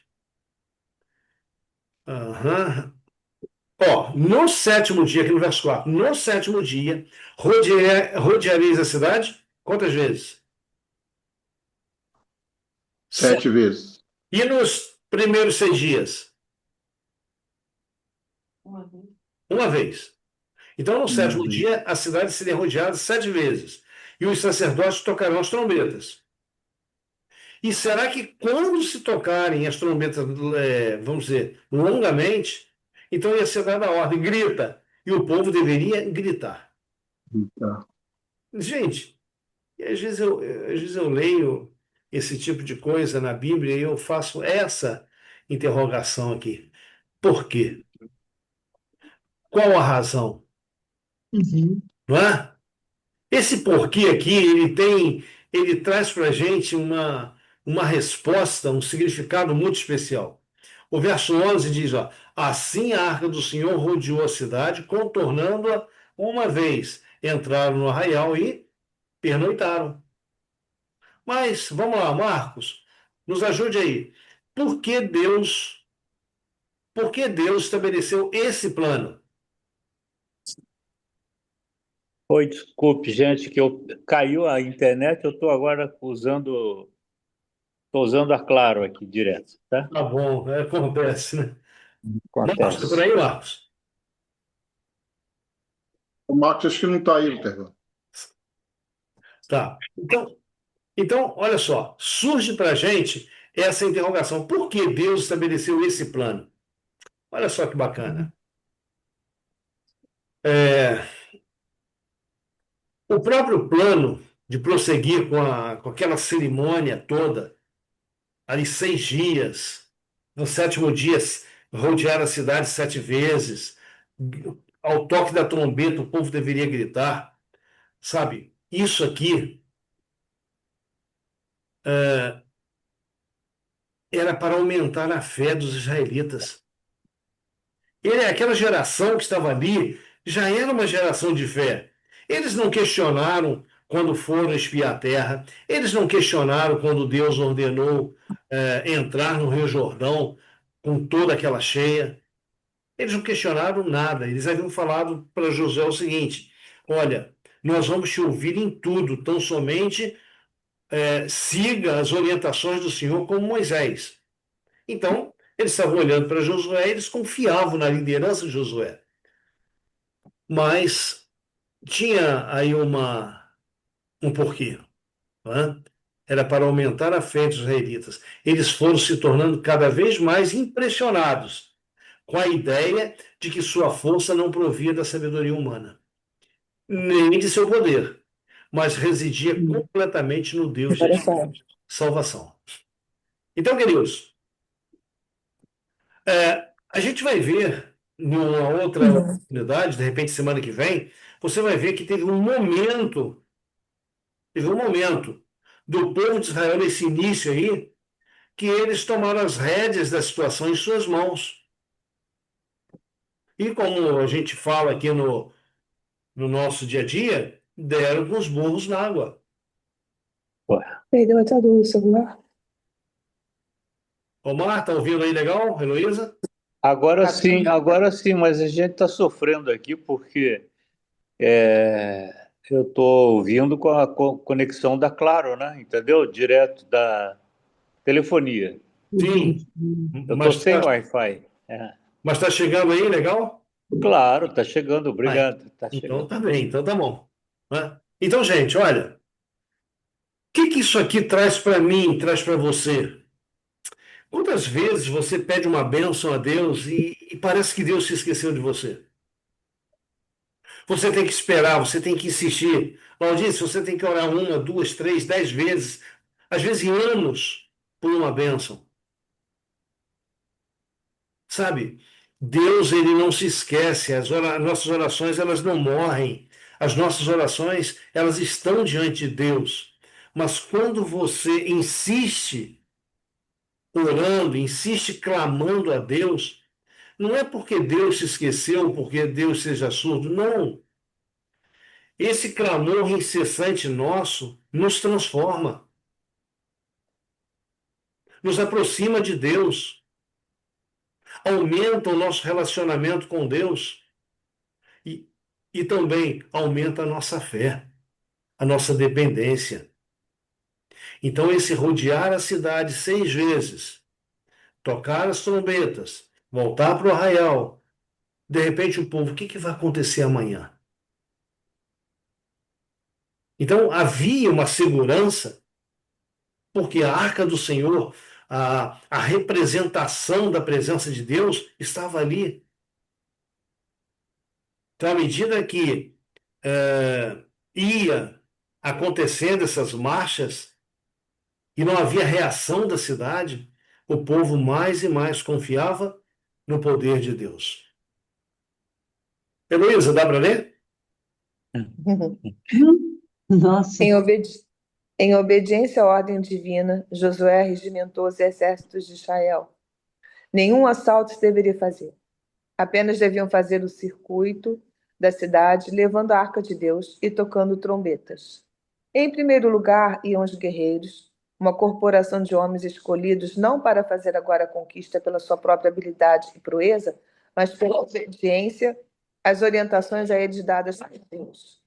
Aham. Ó, no sétimo dia, aqui no verso 4, no sétimo dia, rodeareis a cidade, quantas vezes? 7 vezes. E nos primeiros 6 dias? Uma vez. Então, no Uma sétimo vez. dia, a cidade seria rodeada 7 vezes. E os sacerdotes tocarão as trombetas. E será que quando se tocarem as trombetas, vamos dizer, longamente, então ia ser dada a ordem, grita. E o povo deveria gritar. Tá. Gente, e às vezes eu leio esse tipo de coisa na Bíblia e eu faço essa interrogação aqui. Por quê? Qual a razão? Uhum. Não é? Esse porquê aqui, ele traz para a gente uma resposta, um significado muito especial. O verso 11 diz, ó, assim a arca do Senhor rodeou a cidade, contornando-a uma vez. Entraram no arraial e pernoitaram. Mas, vamos lá, Marcos, nos ajude aí. Por que Deus, por que Deus estabeleceu esse plano? Oi, desculpe, gente, que caiu a internet, eu estou agora tô usando a Claro aqui direto, tá? Tá bom, acontece, né? Marcos, tá por Acontece. aí, Marcos? O Marcos acho que não está aí, Lutero. Tá. Então, olha só, surge para a gente essa interrogação: por que Deus estabeleceu esse plano? Olha só que bacana. É, o próprio plano de prosseguir com aquela cerimônia toda, ali 6 dias, no sétimo dia, rodear a cidade 7 vezes, ao toque da trombeta, o povo deveria gritar, sabe? Isso aqui era para aumentar a fé dos israelitas. Aquela geração que estava ali já era uma geração de fé. Eles não questionaram quando foram espiar a terra, eles não questionaram quando Deus ordenou entrar no Rio Jordão com toda aquela cheia. Eles não questionaram nada. Eles haviam falado para Josué o seguinte: olha, nós vamos te ouvir em tudo, tão somente siga as orientações do Senhor como Moisés. Então, eles estavam olhando para Josué e eles confiavam na liderança de Josué. Mas tinha aí um porquê. Né? Era para aumentar a fé dos israelitas. Eles foram se tornando cada vez mais impressionados com a ideia de que sua força não provia da sabedoria humana, nem de seu poder, mas residia completamente no Deus de salvação. Então, queridos, a gente vai ver numa outra oportunidade, de repente semana que vem, você vai ver que teve um momento do povo de Israel nesse início aí, que eles tomaram as rédeas da situação em suas mãos. E como a gente fala aqui no nosso dia a dia, deram com os burros na água. Perdeu até do celular. Omar, tá ouvindo aí legal? Heloísa? Agora sim, mas a gente está sofrendo aqui porque eu estou ouvindo com a conexão da Claro, né? Entendeu? Direto da telefonia. Sim, Eu estou mas sem tá, Wi-Fi. É. mas tá chegando aí, legal? Claro, está chegando, Ah, obrigado. Tá então chegando. tá bem, então tá bom. Né? Então, gente, olha, o que isso aqui traz para mim, traz para você? Quantas vezes você pede uma bênção a Deus e parece que Deus se esqueceu de você? Você tem que esperar, você tem que insistir. Valdir, você tem que orar 1, 2, 3, 10 vezes, às vezes anos, por uma bênção. Sabe? Deus, ele não se esquece. Nossas orações, elas não morrem. As nossas orações, elas estão diante de Deus. Mas quando você insiste orando, insiste clamando a Deus, não é porque Deus se esqueceu, porque Deus seja surdo, não. Esse clamor incessante nosso nos transforma, nos aproxima de Deus, aumenta o nosso relacionamento com Deus e, e também aumenta a nossa fé, a nossa dependência. Então, esse rodear a cidade 6 vezes, tocar as trombetas, voltar para o arraial, de repente o povo, o que vai acontecer amanhã? Então, havia uma segurança, porque a arca do Senhor, a representação da presença de Deus, estava ali. Então, à medida que ia acontecendo essas marchas e não havia reação da cidade, o povo mais e mais confiava no poder de Deus. Heloísa, dá para ler? Nossa, Em, obedi- em obediência à ordem divina, Josué regimentou os exércitos de Israel. Nenhum assalto se deveria fazer. Apenas deviam fazer o circuito da cidade, levando a arca de Deus e tocando trombetas. Em primeiro lugar iam os guerreiros, uma corporação de homens escolhidos não para fazer agora a conquista pela sua própria habilidade e proeza, mas pela obediência às orientações a eles dadas por Deus.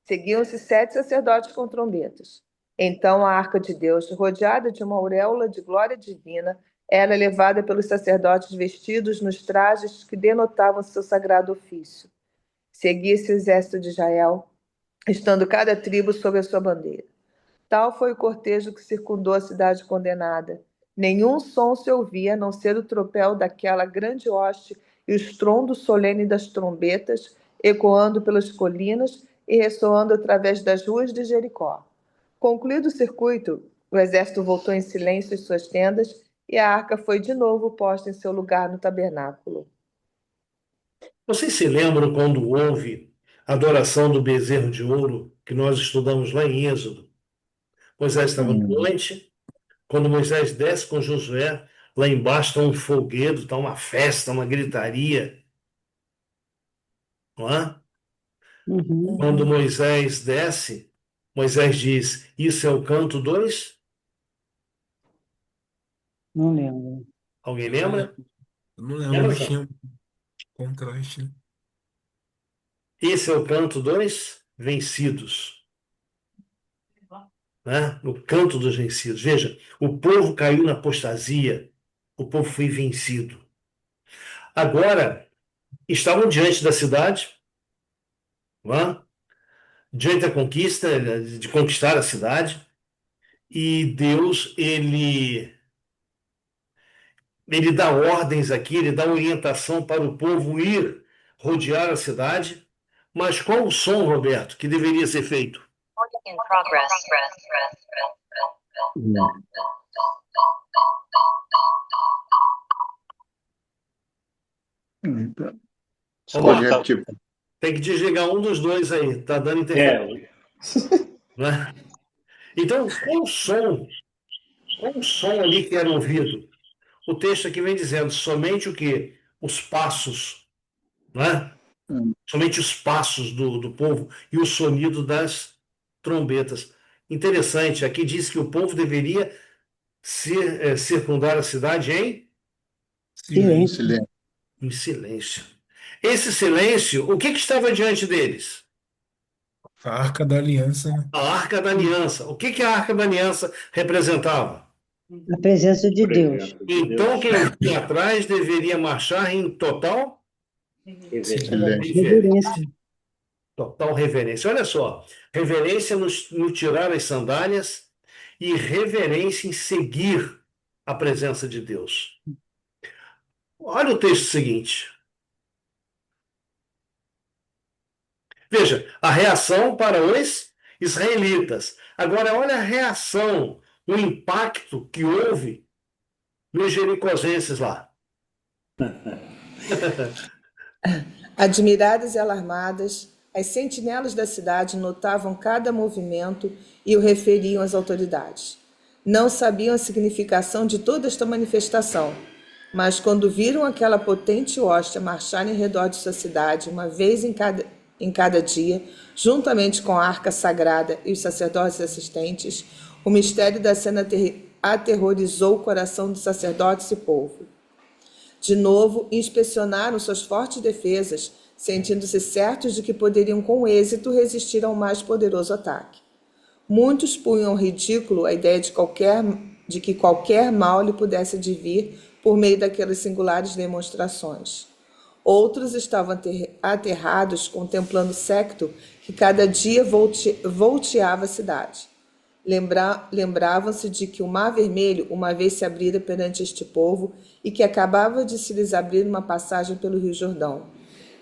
Seguiam-se 7 sacerdotes com trombetas. Então a arca de Deus, rodeada de uma auréola de glória divina, era levada pelos sacerdotes vestidos nos trajes que denotavam seu sagrado ofício. Seguia-se o exército de Israel, estando cada tribo sob a sua bandeira. Tal foi o cortejo que circundou a cidade condenada. Nenhum som se ouvia, a não ser o tropel daquela grande hoste e o estrondo solene das trombetas, ecoando pelas colinas e ressoando através das ruas de Jericó. Concluído o circuito, o exército voltou em silêncio às suas tendas e a arca foi de novo posta em seu lugar no tabernáculo. Vocês se lembram quando houve a adoração do bezerro de ouro que nós estudamos lá em Êxodo? Moisés estava no monte, quando Moisés desce com Josué, lá embaixo está um folguedo, está uma festa, uma gritaria, não é? uhum, Quando Moisés desce, Moisés diz: Isso é o canto dois? não lembro. Alguém lembra? Eu não lembro, Lembra, mas só? tinha um contraste, né? Esse é o canto dos vencidos, né? O canto dos vencidos. Veja, o povo caiu na apostasia, o povo foi vencido. Agora, estavam diante da cidade, não é? Diante da conquista, de conquistar a cidade, e Deus, ele dá ordens aqui, ele dá orientação para o povo ir rodear a cidade, mas qual o som, Roberto, que deveria ser feito? In progress. Então, Ô, pode Marco, repetir. tem que desligar um dos dois aí, tá dando interferência, né? Então, qual o som ali que era ouvido? O texto aqui vem dizendo somente o que? Os passos, né? Hum, Somente os passos do povo e o sonido das trombetas. Interessante, aqui diz que o povo deveria circundar a cidade Silêncio. Silêncio. silêncio. em silêncio. Esse silêncio, o que estava diante deles? A Arca da Aliança, né? A Arca da Aliança. O que a Arca da Aliança representava? A presença de Deus. Então, quem vinha atrás deveria marchar em total Silêncio. reverência. Reverência. Total reverência. Olha só, reverência no tirar as sandálias e reverência em seguir a presença de Deus. Olha o texto seguinte. Veja, a reação para os israelitas. Agora, olha a reação, o impacto que houve nos jericosenses lá. Admiradas e alarmadas, as sentinelas da cidade notavam cada movimento e o referiam às autoridades. Não sabiam a significação de toda esta manifestação, mas quando viram aquela potente hóstia marchar em redor de sua cidade, uma vez em cada dia, juntamente com a arca sagrada e os sacerdotes assistentes, o mistério da cena aterrorizou o coração dos sacerdotes e povo. De novo, inspecionaram suas fortes defesas, sentindo-se certos de que poderiam com êxito resistir ao mais poderoso ataque. Muitos punham ao ridículo a ideia de que qualquer mal lhe pudesse advir por meio daquelas singulares demonstrações. Outros estavam aterrados contemplando o séquito que cada dia volteava a cidade. Lembravam-se de que o Mar Vermelho uma vez se abrira perante este povo e que acabava de se lhes abrir uma passagem pelo Rio Jordão.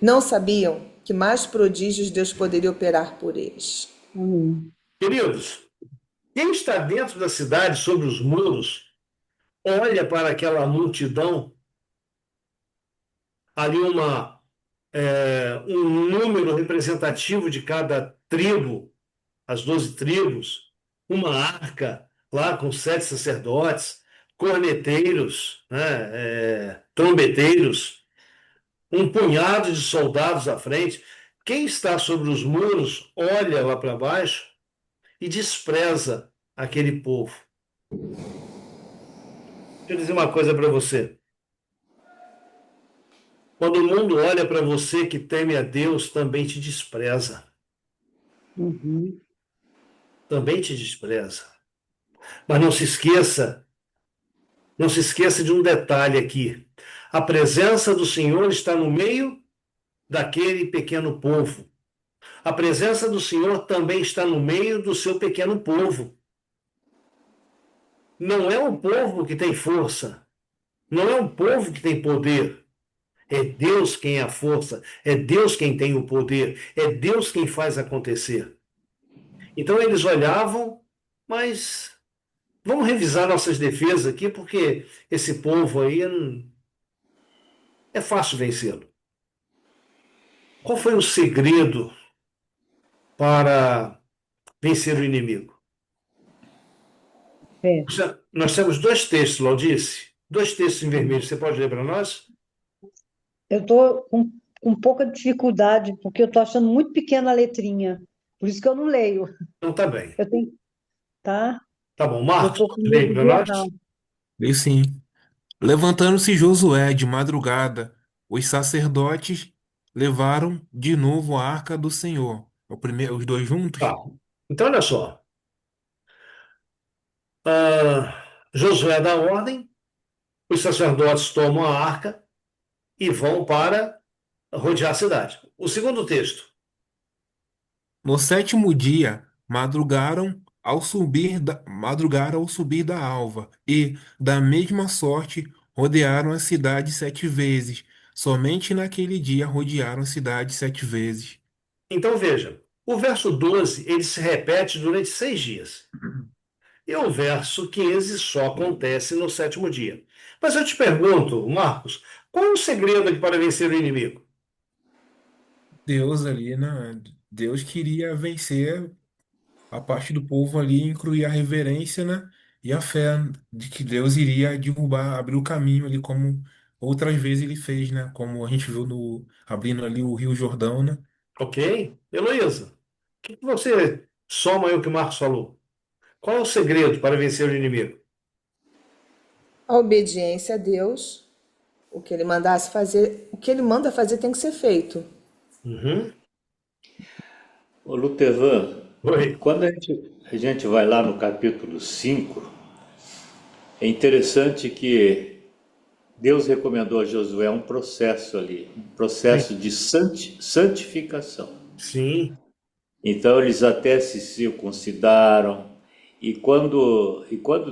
Não sabiam que mais prodígios Deus poderia operar por eles. Amém. Queridos, quem está dentro da cidade, sobre os muros, olha para aquela multidão, ali um número representativo de cada tribo, as 12 tribos, uma arca lá com 7 sacerdotes, corneteiros, né, trombeteiros, um punhado de soldados à frente. Quem está sobre os muros olha lá para baixo e despreza aquele povo. Deixa eu dizer uma coisa para você. Quando o mundo olha para você que teme a Deus, também te despreza. Uhum. Também te despreza. Mas não se esqueça de um detalhe aqui. A presença do Senhor está no meio daquele pequeno povo. A presença do Senhor também está no meio do seu pequeno povo. Não é um povo que tem força, não é um povo que tem poder. É Deus quem é a força, é Deus quem tem o poder, é Deus quem faz acontecer. Então eles olhavam, mas vamos revisar nossas defesas aqui, porque esse povo aí é fácil vencê-lo. Qual foi o segredo para vencer o inimigo? É. Nós temos dois textos, Laudice, dois textos em vermelho. Você pode ler para nós? Eu estou com pouca dificuldade, porque eu estou achando muito pequena a letrinha. Por isso que eu não leio. Então tá bem. Eu tenho, tá? Tá bom. Eu Marcos, estou com leia medo para de nós? errar. E sim. Levantando-se Josué de madrugada, os sacerdotes levaram de novo a arca do Senhor. O primeiro, os dois Tá. juntos? Então, olha só. Josué dá ordem, os sacerdotes tomam a arca e vão para rodear a cidade. O segundo texto. No sétimo dia, madrugaram ao subir da alva, e, da mesma sorte, rodearam a cidade 7 vezes. Somente naquele dia rodearam a cidade 7 vezes. Então, veja. O verso 12, ele se repete durante 6 dias. E o verso 15 só acontece no sétimo dia. Mas eu te pergunto, Marcos, qual é o segredo aqui para vencer o inimigo? Deus ali, né? Deus queria vencer a parte do povo ali, incluir a reverência, né? E a fé de que Deus iria derrubar, abrir o caminho ali, como outras vezes ele fez, né? Como a gente viu no, abrindo ali o Rio Jordão, né? Ok? Heloísa, o que você soma aí o que o Marcos falou? Qual é o segredo para vencer o inimigo? A obediência a Deus, o que ele mandasse fazer, o que ele manda fazer tem que ser feito. Uhum. Ô, Lutevan, Oi. quando a gente vai lá no capítulo 5, é interessante que Deus recomendou a Josué um processo ali, um Sim. processo de santificação. Sim. Então eles até se circuncidaram, e quando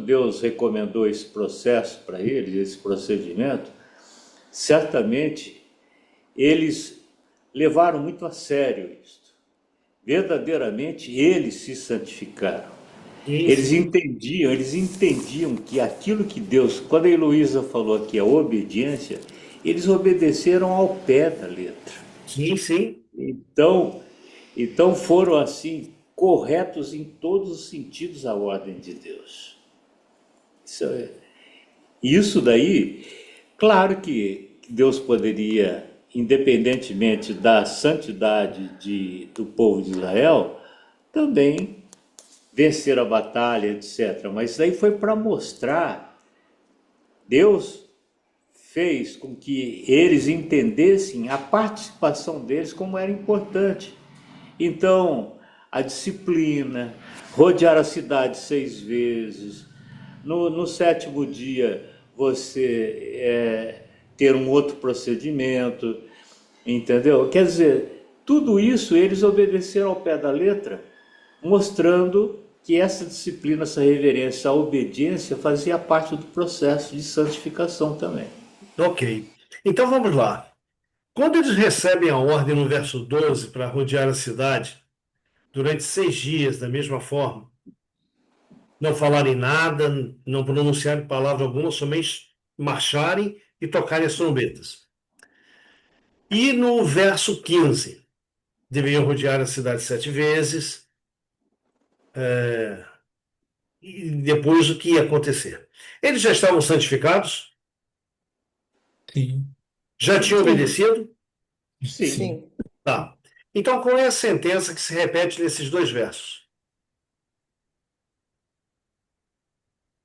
Deus recomendou esse processo para eles, esse procedimento, certamente eles levaram muito a sério isto. Verdadeiramente eles se santificaram. Sim, sim. Eles entendiam que aquilo que Deus, quando a Heloísa falou aqui, a obediência, eles obedeceram ao pé da letra. Sim, sim. Então, então foram assim corretos em todos os sentidos à ordem de Deus. Isso daí, claro que Deus poderia, independentemente da santidade do povo de Israel, também vencer a batalha, etc. Mas isso daí foi para mostrar, Deus fez com que eles entendessem a participação deles como era importante. Então, a disciplina, rodear a cidade 6 vezes, no sétimo dia você ter um outro procedimento, entendeu? Quer dizer, tudo isso eles obedeceram ao pé da letra, mostrando que essa disciplina, essa reverência, a obediência fazia parte do processo de santificação também. Ok. Então vamos lá. Quando eles recebem a ordem no verso 12 para rodear a cidade durante 6 dias, da mesma forma, não falarem nada, não pronunciarem palavra alguma, somente marcharem e tocarem as trombetas. E no verso 15, deveriam rodear a cidade 7 vezes, e depois o que ia acontecer. Eles já estavam santificados, Sim, já tinham Sim, obedecido? Sim. sim. Tá. Então, qual é a sentença que se repete nesses dois versos?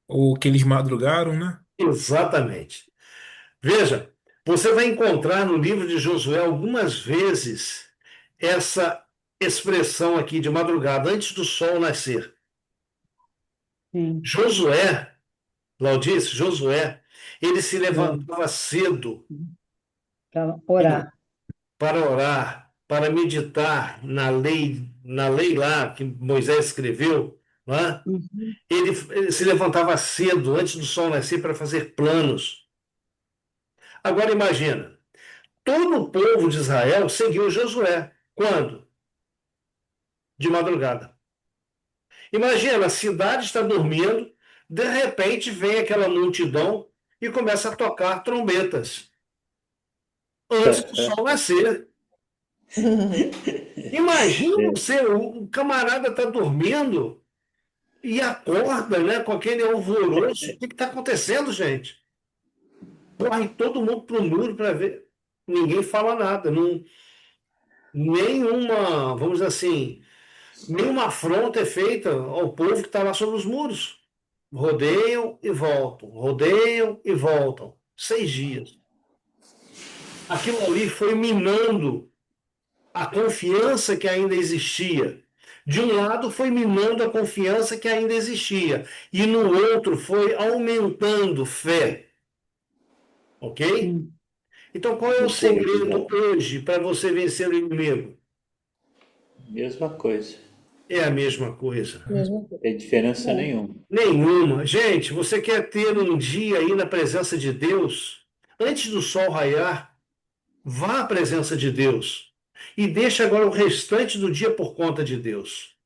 ou que eles madrugaram, né? Exatamente. Veja, você vai encontrar no livro de Josué algumas vezes essa expressão aqui de madrugada, antes do sol nascer. Sim, Josué, Laudice, Josué, ele se oi, levantava cedo para orar. para orar, para meditar na lei lá que Moisés escreveu, não é? Uhum. Ele se levantava cedo, antes do sol nascer, para fazer planos. Agora imagina, todo o povo de Israel seguiu Josué. Quando? De madrugada. Imagina, a cidade está dormindo, de repente vem aquela multidão e começa a tocar trombetas antes do sol nascer. Imagina você, o camarada está dormindo e acorda, né, com aquele alvoroço. O que está acontecendo, gente? Corre todo mundo para o muro para ver. Ninguém fala nada. Não, nenhuma, vamos dizer assim, nenhuma afronta é feita ao povo que está lá sobre os muros. Rodeiam e voltam, rodeiam e voltam. 6 dias. Aquilo ali foi minando a confiança que ainda existia. De um lado, foi minando a confiança que ainda existia, e no outro, foi aumentando fé. Ok? Sim. Então, qual é o No povo de segredo Israel. hoje para você vencer o inimigo? Mesma coisa. É a mesma coisa. Mesma Não coisa. tem diferença É. nenhuma. Nenhuma. Gente, você quer ter um dia aí na presença de Deus? Antes do sol raiar, vá à presença de Deus. E deixe agora o restante do dia por conta de Deus.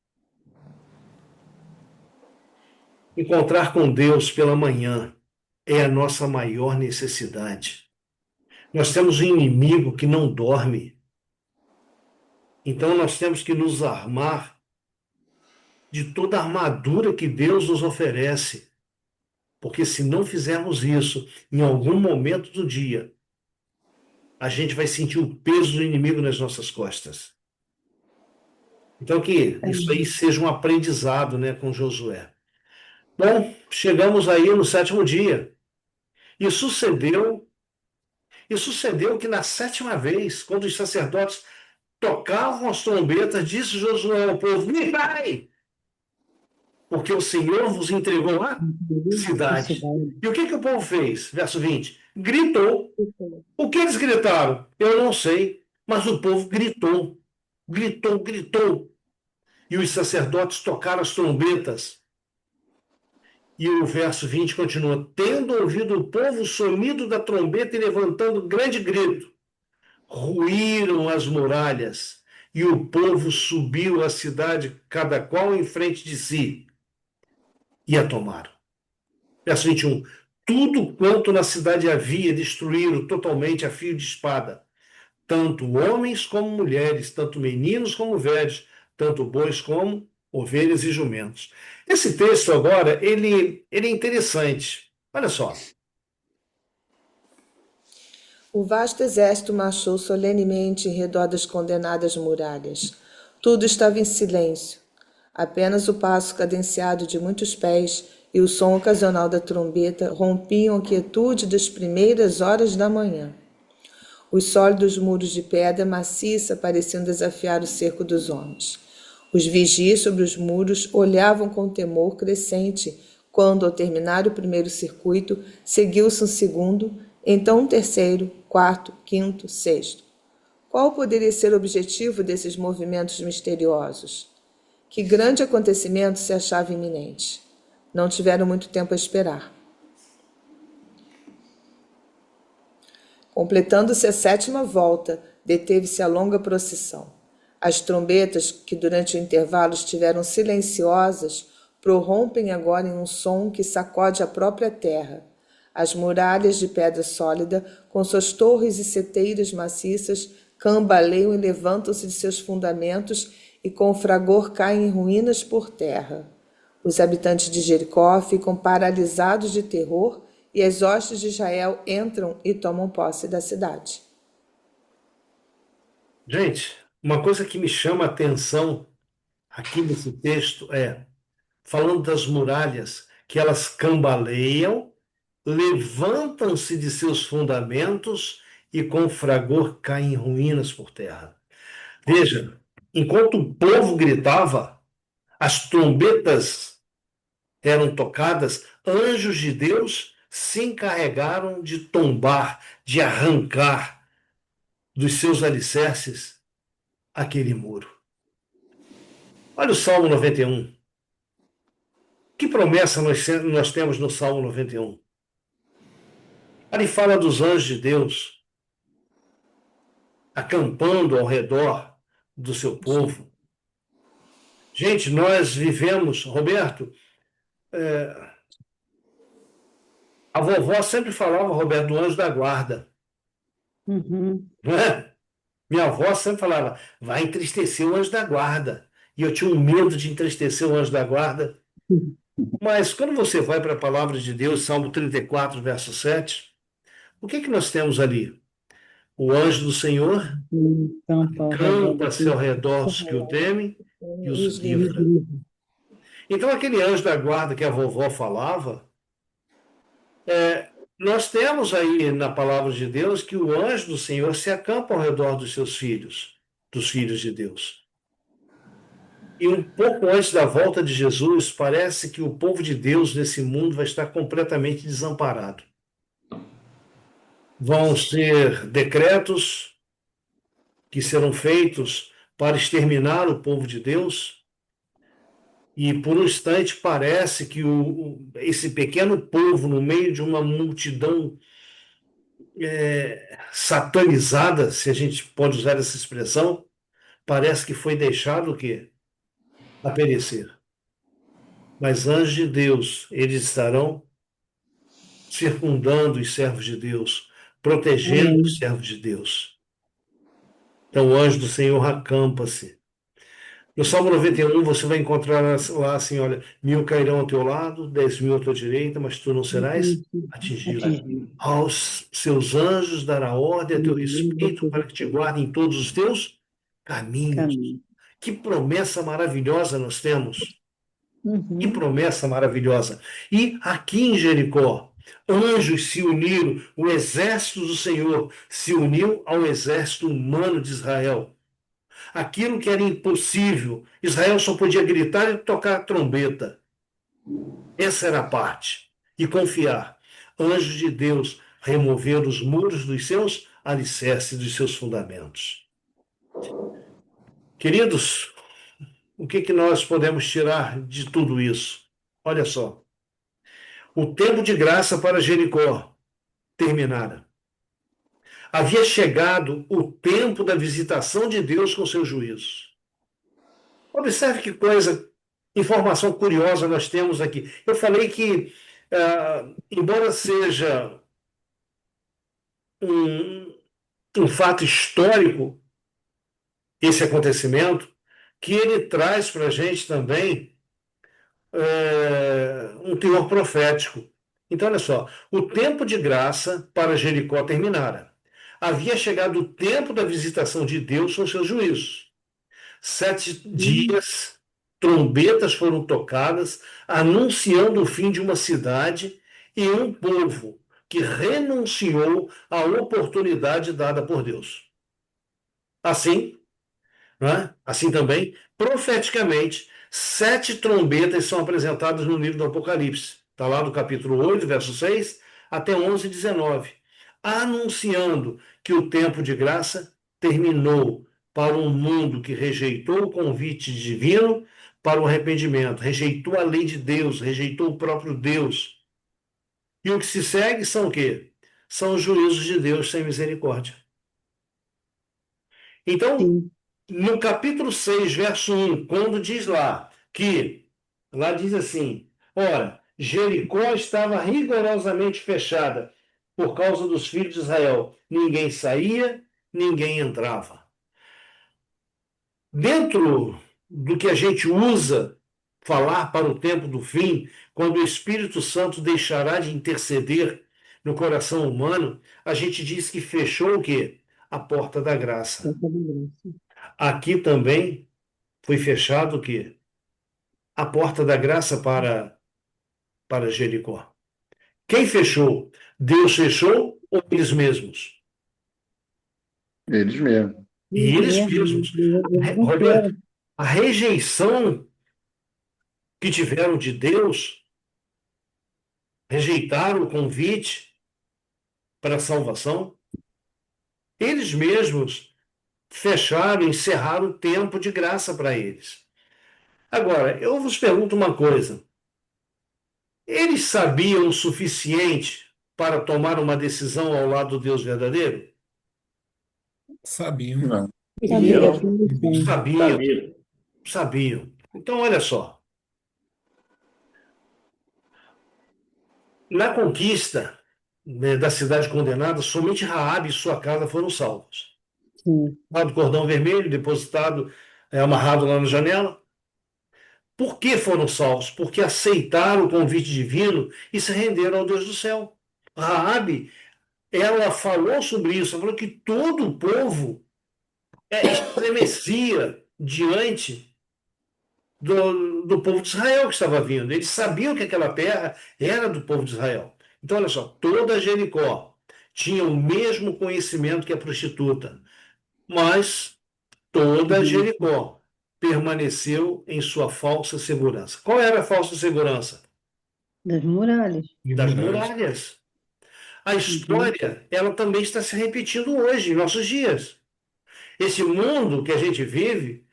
Encontrar com Deus pela manhã é a nossa maior necessidade. Nós temos um inimigo que não dorme. Então nós temos que nos armar de toda a armadura que Deus nos oferece. Porque se não fizermos isso, em algum momento do dia, a gente vai sentir o peso do inimigo nas nossas costas. Então que isso aí seja um aprendizado, né, com Josué. Bom, chegamos aí no sétimo dia. E sucedeu, e sucedeu que na sétima vez, quando os sacerdotes tocavam as trombetas, disse Josué ao povo: Mirai, porque o Senhor vos entregou a A cidade. cidade. E o que que o povo fez? Verso 20: gritou. O que eles gritaram? Eu não sei, mas o povo gritou, gritou, gritou. E os sacerdotes tocaram as trombetas. E o verso 20 continua: tendo ouvido o povo o sonido da trombeta e levantando grande grito, ruíram as muralhas, e o povo subiu à cidade, cada qual em frente de si, e a tomaram. Verso 21. Tudo quanto na cidade havia destruíram totalmente a fio de espada, tanto homens como mulheres, tanto meninos como velhos, tanto bois como ovelhas e jumentos. Esse texto agora, ele é interessante. Olha só. O vasto exército marchou solenemente em redor das condenadas muralhas. Tudo estava em silêncio. Apenas o passo cadenciado de muitos pés e o som ocasional da trombeta rompiam a quietude das primeiras horas da manhã. Os sólidos muros de pedra maciça pareciam desafiar o cerco dos homens. Os vigias sobre os muros olhavam com temor crescente quando, ao terminar o primeiro circuito, seguiu-se um segundo, então um terceiro, quarto, quinto, sexto. Qual poderia ser o objetivo desses movimentos misteriosos? Que grande acontecimento se achava iminente? Não tiveram muito tempo a esperar. Completando-se a sétima volta, deteve-se a longa procissão. As trombetas, que durante o intervalo estiveram silenciosas, prorrompem agora em um som que sacode a própria terra. As muralhas de pedra sólida, com suas torres e seteiras maciças, cambaleiam e levantam-se de seus fundamentos e com o fragor caem em ruínas por terra. Os habitantes de Jericó ficam paralisados de terror e as hostes de Israel entram e tomam posse da cidade. Gente, uma coisa que me chama a atenção aqui nesse texto é, falando das muralhas, que elas cambaleiam, levantam-se de seus fundamentos e com fragor caem em ruínas por terra. Veja, enquanto o povo gritava, as trombetas eram tocadas, anjos de Deus se encarregaram de tombar, de arrancar dos seus alicerces aquele muro. Olha o Salmo 91. Que promessa nós temos no Salmo 91? Ali fala dos anjos de Deus acampando ao redor do seu povo. Gente, nós vivemos, Roberto, a vovó sempre falava, Roberto, do anjo da guarda, Uhum. não é? Minha avó sempre falava, vai entristecer o anjo da guarda. E eu tinha um medo de entristecer o anjo da guarda. Mas quando você vai para a palavra de Deus, Salmo 34, verso 7, o que nós temos ali? O anjo do Senhor Campa ao redor campa-se ao redor dos que o temem e E os os livra. Então, aquele anjo da guarda que a vovó falava, nós temos aí na palavra de Deus que o anjo do Senhor se acampa ao redor dos seus filhos, dos filhos de Deus. E um pouco antes da volta de Jesus, parece que o povo de Deus nesse mundo vai estar completamente desamparado. Vão ser decretos que serão feitos para exterminar o povo de Deus. E por um instante parece que esse pequeno povo, no meio de uma multidão satanizada, se a gente pode usar essa expressão, parece que foi deixado o quê? A perecer. Mas anjos de Deus, eles estarão circundando os servos de Deus, protegendo os servos de Deus. Então o anjo do Senhor acampa-se. No Salmo 91 você vai encontrar lá assim, olha, 1000 cairão ao teu lado, 10.000 à tua direita, mas tu não serás atingido. Aos seus anjos dará ordem a teu respeito para que te guardem em todos os teus caminhos. Que promessa maravilhosa nós temos. Que promessa maravilhosa. E aqui em Jericó, anjos se uniram, o exército do Senhor se uniu ao exército humano de Israel. Aquilo que era impossível, Israel só podia gritar e tocar a trombeta. Essa era a parte. E confiar. Anjos de Deus removeram os muros dos seus alicerces, dos seus fundamentos. Queridos, o que nós podemos tirar de tudo isso? Olha só. O tempo de graça para Jericó terminara. Havia chegado o tempo da visitação de Deus com seus juízos. Observe que coisa, informação curiosa nós temos aqui. Eu falei que, embora seja um fato histórico, esse acontecimento, que ele traz para a gente também um teor profético. Então, olha só, o tempo de graça para Jericó terminara. Havia chegado o tempo da visitação de Deus com seus juízos. 7 dias, trombetas foram tocadas, anunciando o fim de uma cidade e um povo que renunciou à oportunidade dada por Deus. Assim, né? Assim também, profeticamente, 7 trombetas são apresentadas no livro do Apocalipse. Está lá do capítulo 8, verso 6, até 11, 19. Anunciando que o tempo de graça terminou para um mundo que rejeitou o convite divino para o arrependimento, rejeitou a lei de Deus, rejeitou o próprio Deus. E o que se segue são o quê? São os juízos de Deus sem misericórdia. Então, no capítulo 6, verso 1, quando diz lá diz assim, ora, Jericó estava rigorosamente fechada por causa dos filhos de Israel. Ninguém saía, ninguém entrava. Dentro do que a gente usa falar para o tempo do fim, quando o Espírito Santo deixará de interceder no coração humano, a gente diz que fechou o quê? A porta da graça. Aqui também foi fechado o quê? A porta da graça para Jericó. Quem fechou? Deus fechou ou eles mesmos? Eles mesmos. E Isso eles mesmo, mesmos. eles não Roberto, querem. a rejeição que tiveram de Deus, rejeitaram o convite para a salvação, eles mesmos fecharam, encerraram o tempo de graça para eles. Agora, eu vos pergunto uma coisa: eles sabiam o suficiente para tomar uma decisão ao lado do Deus verdadeiro? Sabiam. Não. Sabia, Eu sim. Sabiam, sabia. sabiam. Então, olha só. Na conquista, né, da cidade condenada, somente Raabe e sua casa foram salvos. Sim. Lá do cordão vermelho, depositado, amarrado lá na janela. Por que foram salvos? Porque aceitaram o convite divino e se renderam ao Deus do céu. Raabe, ela falou sobre isso, ela falou que todo o povo estremecia diante do povo de Israel que estava vindo. Eles sabiam que aquela terra era do povo de Israel. Então, olha só, toda Jericó tinha o mesmo conhecimento que a prostituta, mas toda Uhum. Jericó permaneceu em sua falsa segurança. Qual era a falsa segurança? Das muralhas. Das muralhas. A Uhum. história, ela também está se repetindo hoje, em nossos dias. Esse mundo que a gente vive,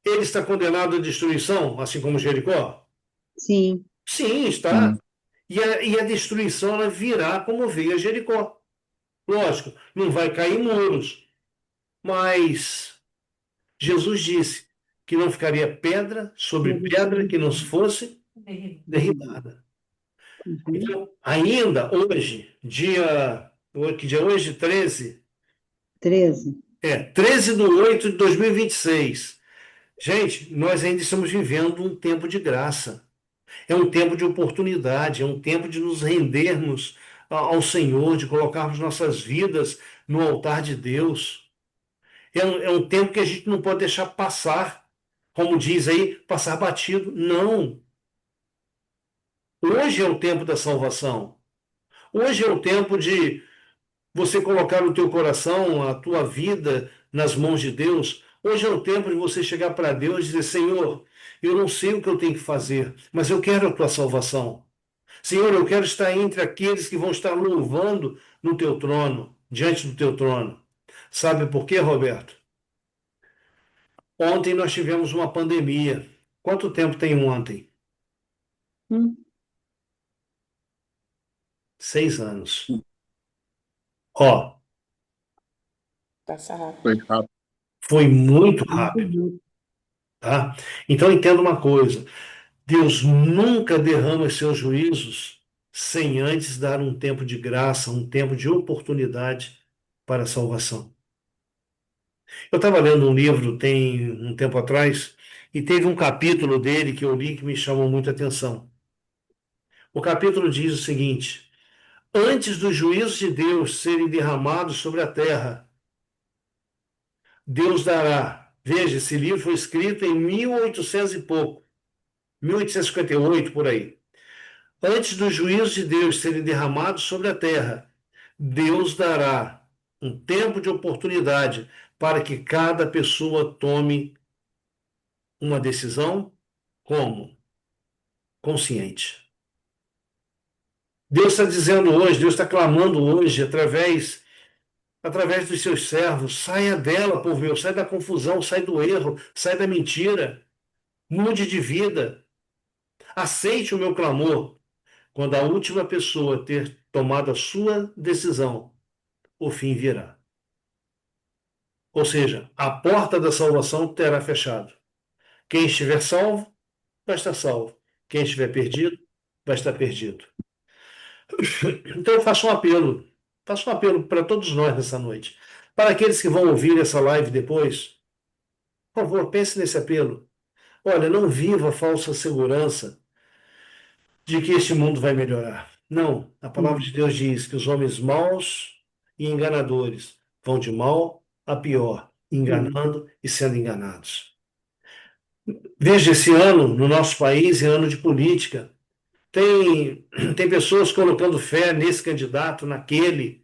ele está condenado à destruição, assim como Jericó? Sim. Sim, está. Sim. E a destruição ela virá como veio a Jericó. Lógico, não vai cair muros, mas Jesus disse que não ficaria pedra sobre pedra que não fosse derribada. Uhum. Então, ainda hoje, que dia é hoje? 13. 13/8/2026. Gente, nós ainda estamos vivendo um tempo de graça. É um tempo de oportunidade, é um tempo de nos rendermos ao Senhor, de colocarmos nossas vidas no altar de Deus. É um tempo que a gente não pode deixar passar, como diz aí, passar batido. Não. Hoje é o tempo da salvação. Hoje é o tempo de você colocar o teu coração, a tua vida nas mãos de Deus. Hoje é o tempo de você chegar para Deus e dizer: Senhor, eu não sei o que eu tenho que fazer, mas eu quero a tua salvação. Senhor, eu quero estar entre aqueles que vão estar louvando no teu trono, diante do teu trono. Sabe por quê, Roberto? Ontem nós tivemos uma pandemia. Quanto tempo tem ontem? Hum. 6 anos. Ó, Passa rápido. Foi rápido. foi muito Muito rápido, bom. tá? Então entenda uma coisa: Deus nunca derrama os seus juízos sem antes dar um tempo de graça, um tempo de oportunidade para a salvação. Eu estava lendo um livro tem um tempo atrás e teve um capítulo dele que eu li que me chamou muita atenção. O capítulo diz o seguinte: antes dos juízos de Deus serem derramados sobre a terra, Deus dará. Veja, esse livro foi escrito em 1800 e pouco, 1858 por aí. Antes dos juízos de Deus serem derramados sobre a terra, Deus dará um tempo de oportunidade para que cada pessoa tome uma decisão como? Consciente. Deus está dizendo hoje, Deus está clamando hoje, através dos seus servos: saia dela, povo meu, sai da confusão, sai do erro, sai da mentira, mude de vida, aceite o meu clamor. Quando a última pessoa ter tomado a sua decisão, o fim virá. Ou seja, a porta da salvação terá fechado. Quem estiver salvo, vai estar salvo. Quem estiver perdido, vai estar perdido. Então eu faço um apelo para todos nós nessa noite. Para aqueles que vão ouvir essa live depois, por favor, pense nesse apelo. Olha, não viva a falsa segurança de que este mundo vai melhorar. Não, a palavra de Deus diz que os homens maus e enganadores vão de mal a pior, enganando e sendo enganados. Veja, esse ano no nosso país é ano de política. Tem pessoas colocando fé nesse candidato, naquele,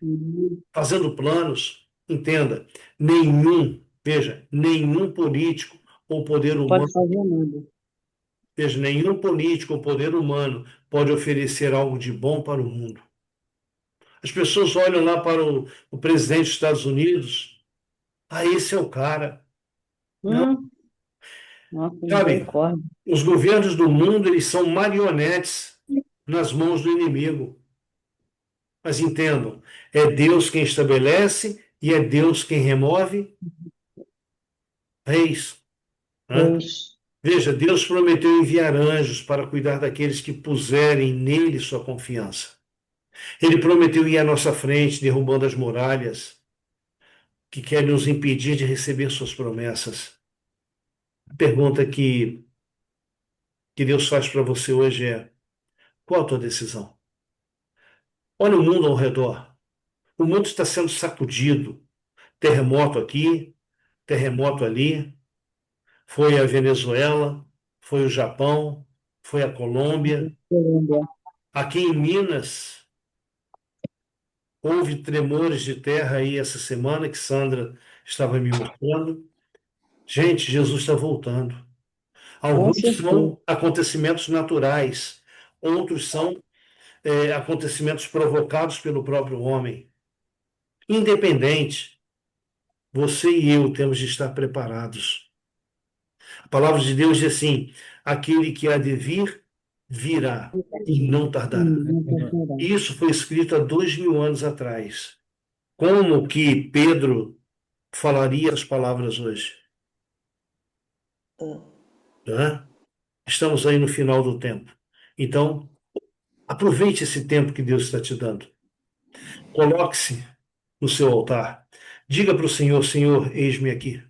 fazendo planos. Entenda, veja, nenhum político ou poder humano, Pode fazer nada. veja, nenhum político ou poder humano pode oferecer algo de bom para o mundo. As pessoas olham lá para o presidente dos Estados Unidos, esse é o cara. Não, Nossa, sabe, misericórdia. os governos do mundo, eles são marionetes nas mãos do inimigo. Mas entendam, é Deus quem estabelece e é Deus quem remove reis, né? Deus. Veja, Deus prometeu enviar anjos para cuidar daqueles que puserem nele sua confiança. Ele prometeu ir à nossa frente, derrubando as muralhas que querem nos impedir de receber suas promessas. A pergunta que Deus faz para você hoje é: qual a tua decisão? Olha o mundo ao redor. O mundo está sendo sacudido. Terremoto aqui, terremoto ali. Foi a Venezuela, foi o Japão, foi a Colômbia. Aqui em Minas, houve tremores de terra aí essa semana que Sandra estava me mostrando. Gente, Jesus está voltando. Com Alguns certeza. são acontecimentos naturais, outros são acontecimentos provocados pelo próprio homem. Independente, você e eu temos de estar preparados. A palavra de Deus diz assim: aquele que há de vir, virá e não tardará. Não. Isso foi escrito há 2000 anos atrás. Como que Pedro falaria as palavras hoje? Né? Estamos aí no final do tempo. Então, aproveite esse tempo que Deus está te dando. Coloque-se no seu altar. Diga para o Senhor: Senhor, eis-me aqui.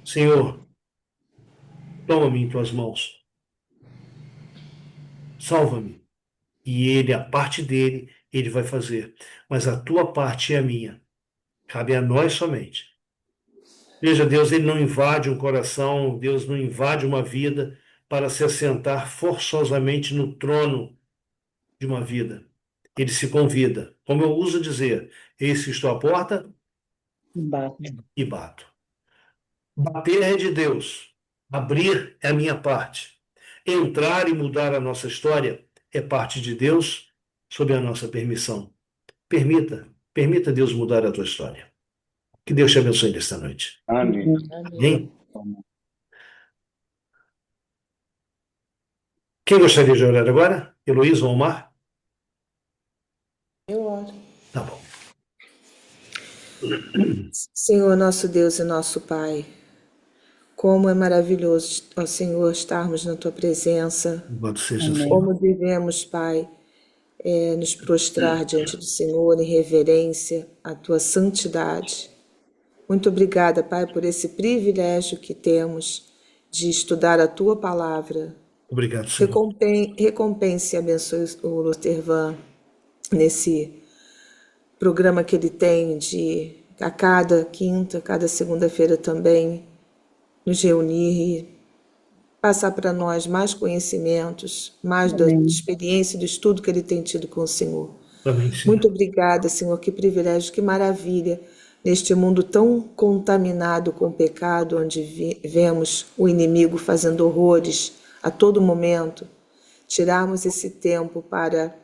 Senhor, toma-me em tuas mãos. Salva-me. E ele, a parte dele, ele vai fazer. Mas a tua parte é a minha. Cabe a nós somente. Veja, Deus, ele não invade um coração, Deus não invade uma vida para se assentar forçosamente no trono de uma vida. Ele se convida. Como eu uso dizer, eis que estou à porta Bate. e bato. Bater é de Deus. Abrir é a minha parte. Entrar e mudar a nossa história é parte de Deus, sob a nossa permissão. Permita Deus mudar a tua história. Que Deus te abençoe nesta noite. Amém. Amém? Quem gostaria de orar agora? Heloísa ou Omar? Eu oro. Tá bom. Senhor, nosso Deus e nosso Pai, como é maravilhoso, ó Senhor, estarmos na Tua presença. Louvado seja o Amém. Senhor. Como devemos, Pai, nos prostrar diante do Senhor em reverência à Tua santidade. Muito obrigada, Pai, por esse privilégio que temos de estudar a Tua palavra. Obrigado, Senhor. Recompense e abençoe o Lotervan nesse programa que ele tem de a cada quinta, cada segunda-feira também nos reunir e passar para nós mais conhecimentos, mais da experiência e do estudo que ele tem tido com o Senhor. Amém, Senhor. Muito obrigada, Senhor, que privilégio, que maravilha, neste mundo tão contaminado com o pecado, onde vemos o inimigo fazendo horrores a todo momento, tirarmos esse tempo para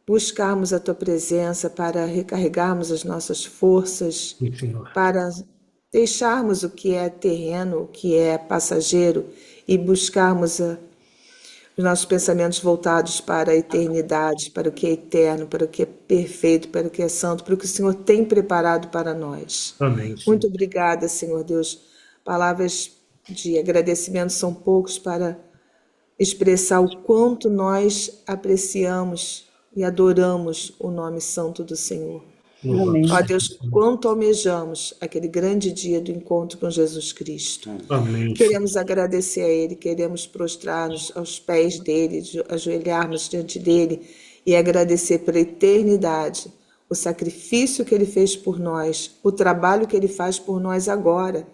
buscarmos a Tua presença, para recarregarmos as nossas forças, Sim, Senhor. para deixarmos o que é terreno, o que é passageiro e buscarmos os nossos pensamentos voltados para a eternidade, para o que é eterno, para o que é perfeito, para o que é santo, para o que o Senhor tem preparado para nós. Amém, Senhor. Muito obrigada, Senhor Deus. Palavras de agradecimento são poucos para expressar o quanto nós apreciamos e adoramos o nome santo do Senhor. Louvado Ó Amém. Deus, seja. quanto almejamos aquele grande dia do encontro com Jesus Cristo. Amém, Senhor. Queremos agradecer a Ele, queremos prostrar-nos aos pés dele, ajoelharmos diante dele e agradecer pela eternidade o sacrifício que ele fez por nós, o trabalho que ele faz por nós agora,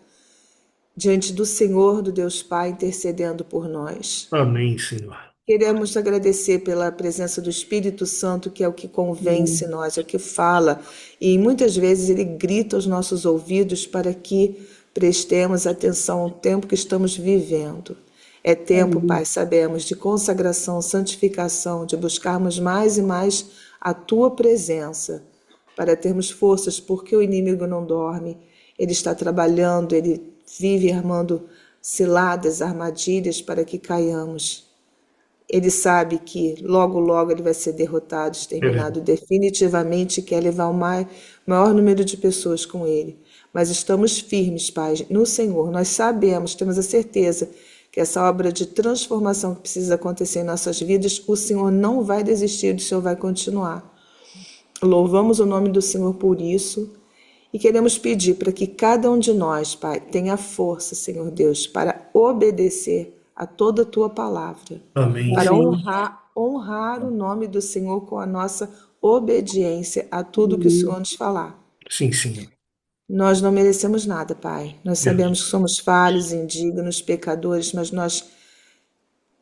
diante do Senhor, do Deus Pai, intercedendo por nós. Amém, Senhor. Queremos agradecer pela presença do Espírito Santo, que é o que convence nós, é o que fala, e muitas vezes ele grita aos nossos ouvidos para que prestemos atenção ao tempo que estamos vivendo. É tempo, Pai, sabemos, de consagração, santificação, de buscarmos mais e mais a Tua presença, para termos forças, porque o inimigo não dorme, ele está trabalhando, ele vive armando ciladas, armadilhas para que caiamos. Ele sabe que logo, logo ele vai ser derrotado, exterminado definitivamente, e quer levar o maior número de pessoas com ele. Mas estamos firmes, Pai, no Senhor. Nós sabemos, temos a certeza que essa obra de transformação que precisa acontecer em nossas vidas, o Senhor não vai desistir, o Senhor vai continuar. Louvamos o nome do Senhor por isso e queremos pedir para que cada um de nós, Pai, tenha força, Senhor Deus, para obedecer a toda a Tua palavra, Amém. para Amém. honrar o nome do Senhor com a nossa obediência a tudo que o Senhor nos falar. Sim, Senhor. Nós não merecemos nada, Pai. Nós sabemos que somos falhos, indignos, pecadores, mas nós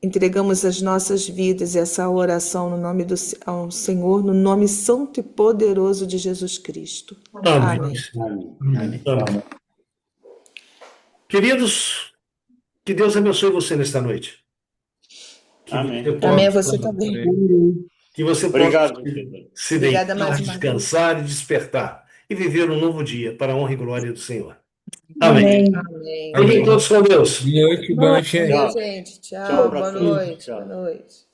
entregamos as nossas vidas e essa oração no nome ao Senhor, no nome santo e poderoso de Jesus Cristo. Amém. Amém. Senhor. Amém. Queridos, que Deus abençoe você nesta noite. Que Amém. você Amém a possa- você também. Que você Obrigado, possa querido. se Obrigada deitar, mais uma vez. descansar e despertar e viver um novo dia para a honra e glória do Senhor. Amém. Amém. Amém. Fiquem todos com Deus. Boa noite, Bom gente. dia, Tchau. gente. Tchau Tchau. pra Boa todos. noite. Tchau. Boa noite.